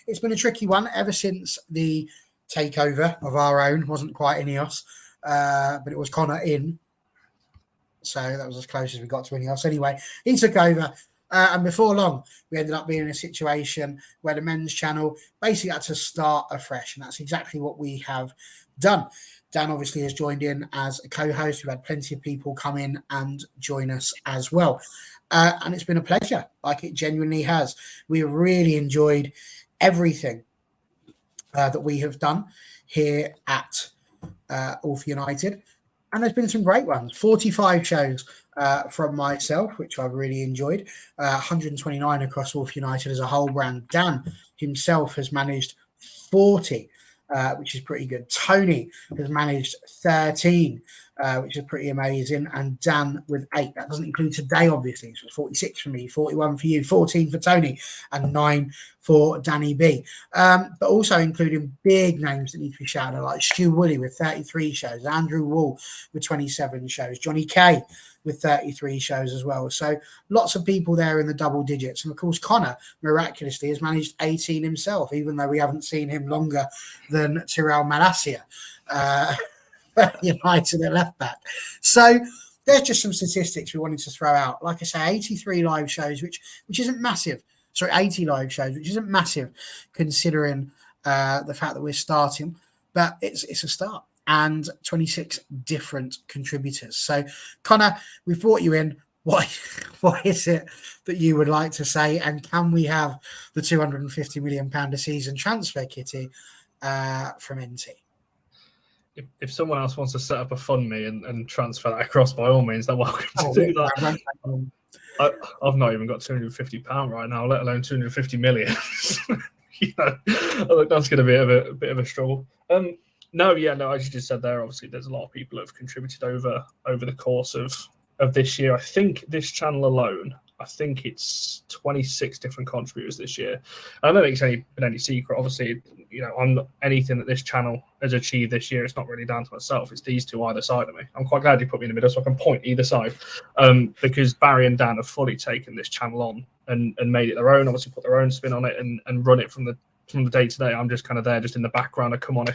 It's been a tricky one ever since the takeover of our own. Wasn't quite INEOS, but it was Connor in, so that was as close as we got to INEOS. Anyway, he took over, and before long, we ended up being in a situation where the men's channel basically had to start afresh, and that's exactly what we have done. Dan obviously has joined in as a co-host. We've had plenty of people come in and join us as well. And it's been a pleasure, like it genuinely has. We have really enjoyed everything that we have done here at All for United. And there's been some great ones. 45 shows from myself, which I've really enjoyed. 129 across All for United as a whole brand. Dan himself has managed 40. Which is pretty good. Tony has managed 13, which is pretty amazing. And Dan with 8. That doesn't include today, obviously. So it's 46 for me, 41 for you, 14 for Tony, and 9 for Danny B. But also including big names that need to be shouted out, like Stu Woolley with 33 shows, Andrew Wall with 27 shows, Johnny Kay with 33 shows as well. So lots of people there in the double digits. And of course, Connor miraculously has managed 18 himself, even though we haven't seen him longer than Tyrell Malacia, United at left back. So there's just some statistics we wanted to throw out. Like I say, 83 live shows, which isn't massive. Sorry, 80 live shows, which isn't massive considering the fact that we're starting, but it's a start. And 26 different contributors. So, Connor, we've brought you in. What is it that you would like to say? And can we have the £250 million a season transfer kitty from NT? If someone else wants to set up a fund me and transfer that across, by all means, they're welcome to do that. I've not even got £250 right now, let alone 250 million. I think that's going to be a bit of a struggle. No, as you just said there, obviously there's a lot of people that have contributed over the course of this year. I think this channel alone, I think it's 26 different contributors this year. I don't think it's been any secret. Obviously, I'm not, anything that this channel has achieved this year, it's not really down to myself. It's these two either side of me. I'm quite glad you put me in the middle so I can point either side, because Barry and Dan have fully taken this channel on and made it their own. Obviously, put their own spin on it and run it from the day to day. I'm just kind of there, just in the background. I come on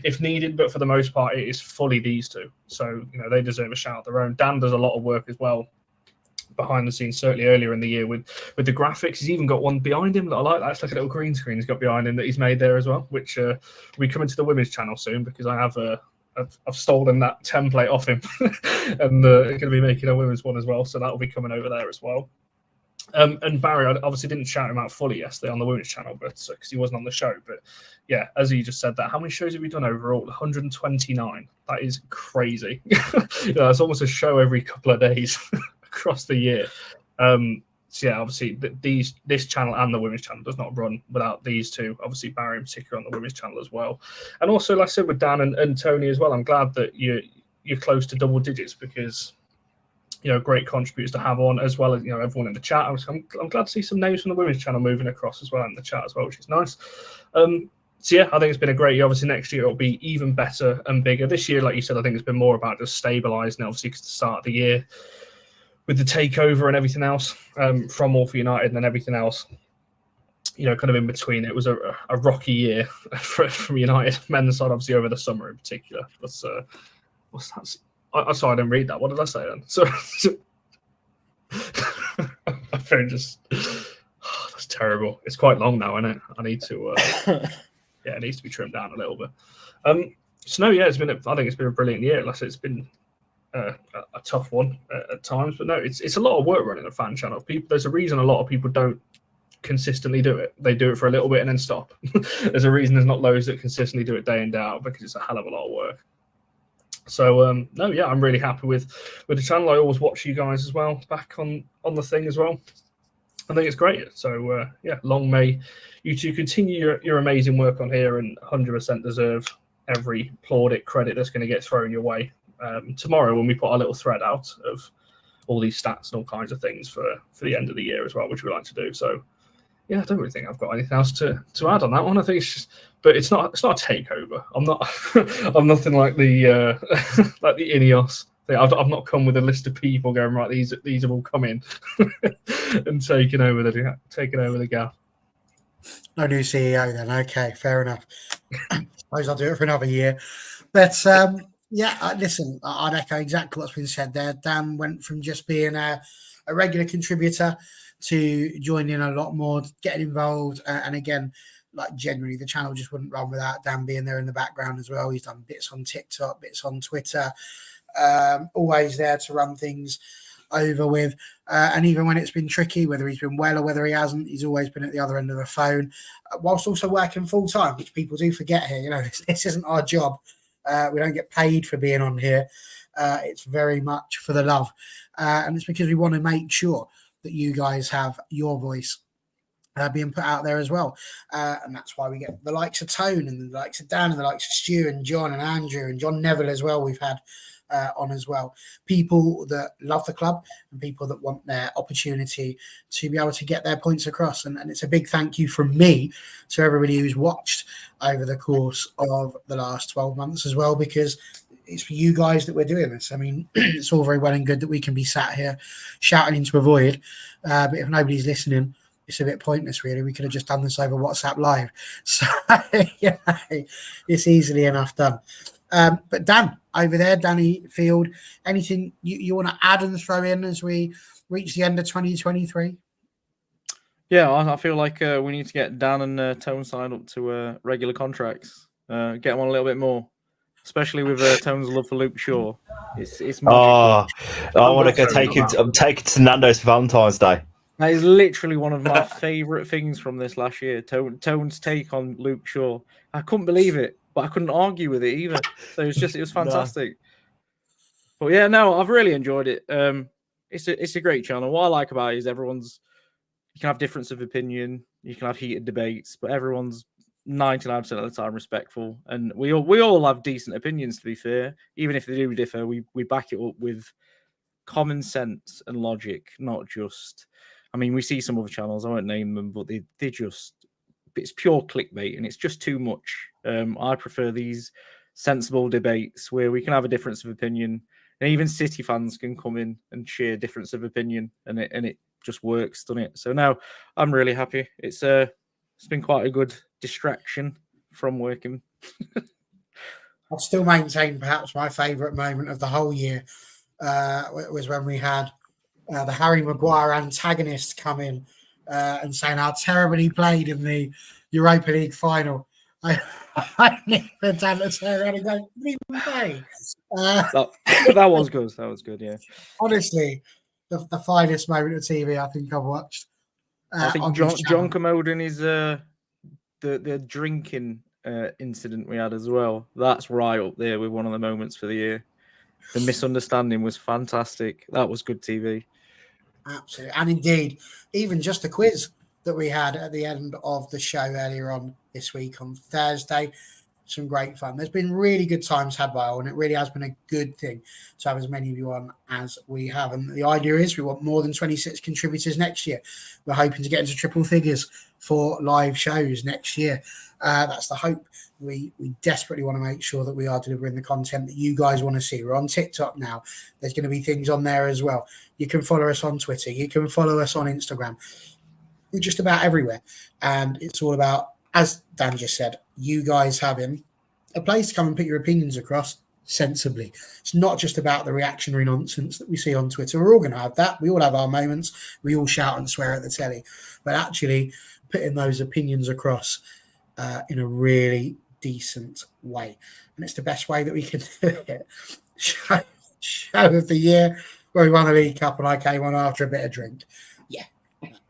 if needed, but for the most part, it is fully these two. So they deserve a shout. Their own. Dan does a lot of work as well behind the scenes, certainly earlier in the year with the graphics. He's even got one behind him that I like. That's like a little green screen he's got behind him that he's made there as well, which we come into the women's channel soon, because I have I've stolen that template off him and going to be making a women's one as well, so that'll be coming over there as well. And Barry, I obviously didn't shout him out fully yesterday on the women's channel, but because he wasn't on the show. But yeah, as he just said that, how many shows have we done overall? 129. That is crazy. It's almost a show every couple of days across the year. So yeah, obviously this channel and the women's channel does not run without these two. Obviously Barry in particular on the women's channel as well. And also, like I said, with Dan and Tony as well, I'm glad that you're close to double digits, because great contributors to have on, as well as everyone in the chat. I'm glad to see some names from the women's channel moving across as well in the chat as well, which is nice. So yeah, I think it's been a great year. Obviously next year it'll be even better and bigger. This year, like you said, I think it's been more about just stabilising, obviously, because the start of the year with the takeover and everything else from All for United and then everything else, kind of in between, it was a rocky year from United men's side, obviously over the summer in particular. But what's that? Sorry, I didn't read that. What did I say then? So my phone just that's terrible. It's quite long now, isn't it? I need to it needs to be trimmed down a little bit. So no, yeah, I think it's been a brilliant year. Like I said, it's been a tough one at times, but no, it's a lot of work running a fan channel. There's a reason a lot of people don't consistently do it. They do it for a little bit and then stop. There's a reason there's not loads that consistently do it day in, day out, because it's a hell of a lot of work. So no, yeah, I'm really happy with the channel. I always watch you guys as well back on the thing as well. I think it's great. So yeah, long may you two continue your amazing work on here, and 100% deserve every plaudit credit that's going to get thrown your way tomorrow when we put our little thread out of all these stats and all kinds of things for the end of the year as well, which we like to do. So yeah, I don't really think I've got anything else to add on that one. I think it's just, but it's not a takeover. I'm nothing like the like the INEOS thing. I've not come with a list of people going, right, these have all come in and taken over the gap. No new CEO then. Okay, fair enough. I suppose I'll do it for another year. But yeah, listen, I'd echo exactly what's been said there. Dan went from just being a regular contributor to joining a lot more, getting involved, and again, like generally the channel just wouldn't run without Dan being there in the background as well. He's done bits on TikTok, bits on Twitter, always there to run things over with, and even when it's been tricky, whether he's been well or whether he hasn't, he's always been at the other end of the phone, whilst also working full time, which people do forget here. This isn't our job. We don't get paid for being on here. It's very much for the love, and it's because we want to make sure that you guys have your voice being put out there as well. And that's why we get the likes of Tone and the likes of Dan and the likes of Stu and John and Andrew and John Neville as well. We've had on as well. People that love the club and people that want their opportunity to be able to get their points across. And it's a big thank you from me to everybody who's watched over the course of the last 12 months as well, because it's for you guys that we're doing this. I mean, it's all very well and good that we can be sat here shouting into a void, but if nobody's listening, it's a bit pointless, really. We could have just done this over WhatsApp Live. So, yeah, it's easily enough done. But Dan, over there, Danny Field, anything you want to add and throw in as we reach the end of 2023? Yeah, I feel like we need to get Dan and Tone signed up to regular contracts. Get them on a little bit more. Especially with Tone's love for Luke Shaw. It's magical. I want to go take it to Nando's for Valentine's Day. That is literally one of my favourite things from this last year. Tone's take on Luke Shaw. I couldn't believe it, but I couldn't argue with it either. So it was fantastic. No. But yeah, no, I've really enjoyed it. It's a great channel. What I like about it is everyone's You can have difference of opinion, you can have heated debates, but everyone's 99% of the time respectful, and we all have decent opinions. To be fair, even if they do differ, we back it up with common sense and logic, not just. I mean, we see some other channels, I won't name them, but they just, it's pure clickbait and it's just too much. I prefer these sensible debates where we can have a difference of opinion, and even City fans can come in and share difference of opinion, and it just works, doesn't it? So now I'm really happy. It's been quite a good distraction from working. I'll still maintain perhaps my favourite moment of the whole year was when we had the Harry Maguire antagonist come in and saying how terribly he played in the Europa League final. I never down to turn around and go, "What did he play?" That was good. That was good. Yeah. Honestly, the finest moment of TV I think I've watched. I think John Commodon is the drinking incident we had as well. That's right up there with one of the moments for the year. The misunderstanding was fantastic. That was good TV. Absolutely. And indeed, even just the quiz that we had at the end of the show earlier on this week on Thursday, some great fun. There's been really good times had by all, and it really has been a good thing to have as many of you on as we have. And the idea is we want more than 26 contributors next year. We're hoping to get into triple figures for live shows next year. That's the hope. We desperately want to make sure that we are delivering the content that you guys want to see. We're on TikTok now. There's going to be things on there as well. You can follow us on Twitter. You can follow us on Instagram. We're just about everywhere. And it's all about, as Dan just said, you guys having a place to come and put your opinions across sensibly. It's not just about the reactionary nonsense that we see on Twitter. We're all going to have that. We all have our moments. We all shout and swear at the telly. But actually putting those opinions across in a really decent way. And it's the best way that we can do it. Show of the year where we won the League Cup and I came on after a bit of drink. Yeah,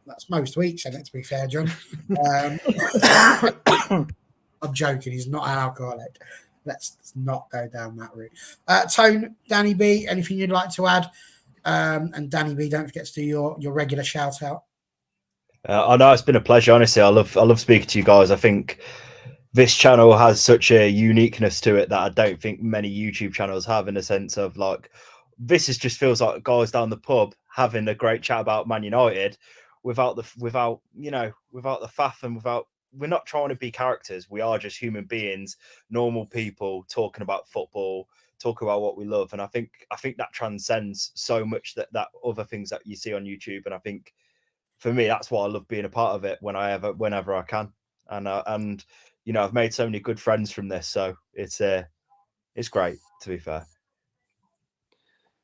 that's most weeks, isn't it, to be fair, John? I'm joking. He's not an alcoholic. Let's not go down that route. Tone, Danny B, anything you'd like to add? And Danny B, don't forget to do your regular shout out. I know it's been a pleasure. Honestly, I love speaking to you guys. I think this channel has such a uniqueness to it that I don't think many YouTube channels have, in a sense of like, this is just feels like guys down the pub having a great chat about Man United without the faff, and we're not trying to be characters. We are just human beings, normal people talking about football, talking about what we love. And I think that transcends so much that other things that you see on YouTube. And I think for me, that's why I love being a part of it whenever I can. And you know, I've made so many good friends from this, so it's great, to be fair.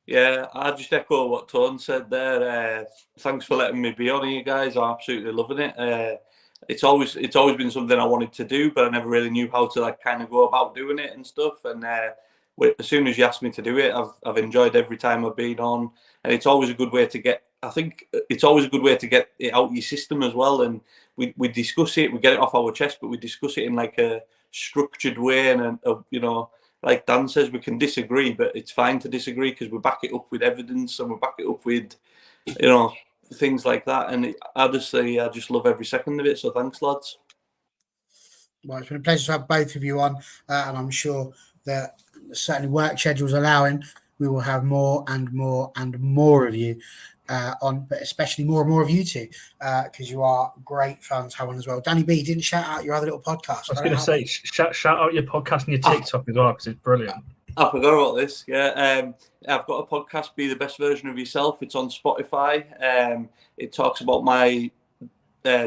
Yeah, I just echo what Tone said there. Thanks for letting me be on here, guys. I'm absolutely loving it. It's always been something I wanted to do, but I never really knew how to like kind of go about doing it and stuff. And as soon as you asked me to do it, I've enjoyed every time I've been on, and it's always a good way to get. I think it's always a good way to get it out your system as well. And we discuss it, we get it off our chest, but we discuss it in like a structured way, and you know, like Dan says, we can disagree, but it's fine to disagree because we back it up with evidence and we back it up with, you know, things like that. And honestly, I just love every second of it. So thanks, lads. Well, it's been a pleasure to have both of you on, and I'm sure that certainly work schedules allowing, we will have more and more and more of you on, but especially more and more of you two, because you are great fun to have on as well. Danny B, didn't shout out your other little podcast. I was going to say, shout out your podcast and your TikTok as well, because it's brilliant. I forgot about this. Yeah, I've got a podcast, Be the Best Version of Yourself. It's on Spotify. It talks about my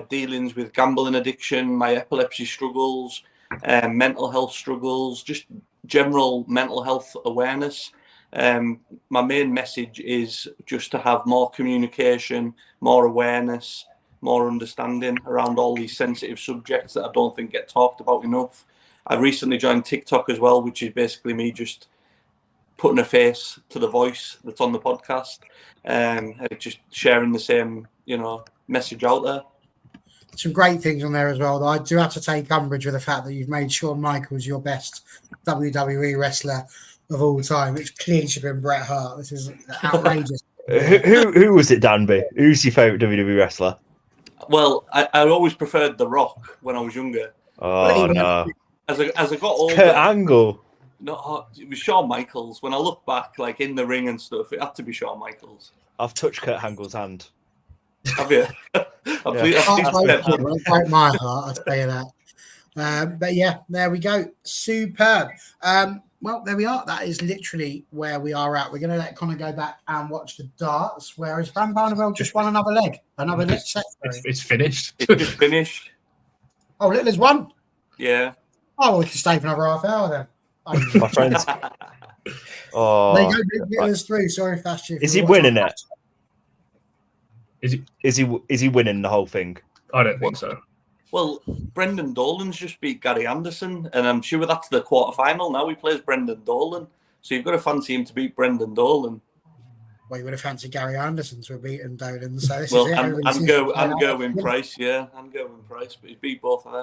dealings with gambling addiction, my epilepsy struggles, mental health struggles, just general mental health awareness. My main message is just to have more communication, more awareness, more understanding around all these sensitive subjects that I don't think get talked about enough. I recently joined TikTok as well, which is basically me just putting a face to the voice that's on the podcast, and just sharing the same, you know, message out there. Some great things on there as well, though I do have to take umbrage with the fact that you've made Shawn Michaels your best WWE wrestler of all time, which clearly should have been Bret Hart. This is outrageous. Who was it, Danby? Who's your favourite WWE wrestler? Well, I always preferred The Rock when I was younger. Oh no, As I got older, Kurt Angle. no, it was Shawn Michaels. When I look back, like in the ring and stuff, it had to be Shawn Michaels. I've touched Kurt Angle's hand. Have you? Break my heart, I'll tell you that. But yeah, there we go. Superb. Well, there we are. That is literally where we are at. We're going to let Connor go back and watch the darts, whereas Van Barneveld just won another leg. Another leg set. It's finished. It's just finished. Oh, Littler's won? Yeah. Oh, well, we can stay for another half hour then. My friends. Oh, there you go. Littler's through. Sorry if that's you. Is he winning it? Is he winning the whole thing? I don't think so. Well, Brendan Dolan's just beat Gary Anderson, and I'm sure that's the quarterfinal. Now he plays Brendan Dolan, so you've got to fancy him to beat Brendan Dolan. Well, you would have fancied Gary Anderson to have beaten Dolan. So this Well, is it. I'm going Price, yeah. I'm going Price, but he beat both of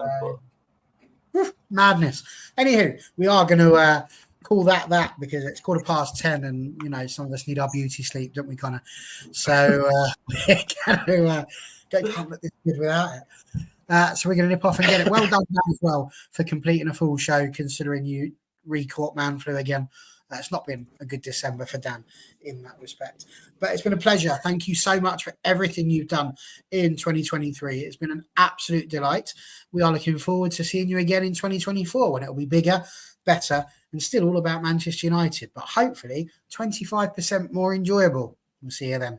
them. Madness. Anywho, we are going to call that because it's 10:15 and, you know, some of us need our beauty sleep, don't we, Connor? So we're going to can't let this good without it. So we're going to nip off and get it. Well done, Dan, as well, for completing a full show, considering you re-caught man flu again. It's not been a good December for Dan in that respect. But it's been a pleasure. Thank you so much for everything you've done in 2023. It's been an absolute delight. We are looking forward to seeing you again in 2024 when it will be bigger, better, and still all about Manchester United. But hopefully 25% more enjoyable. We'll see you then.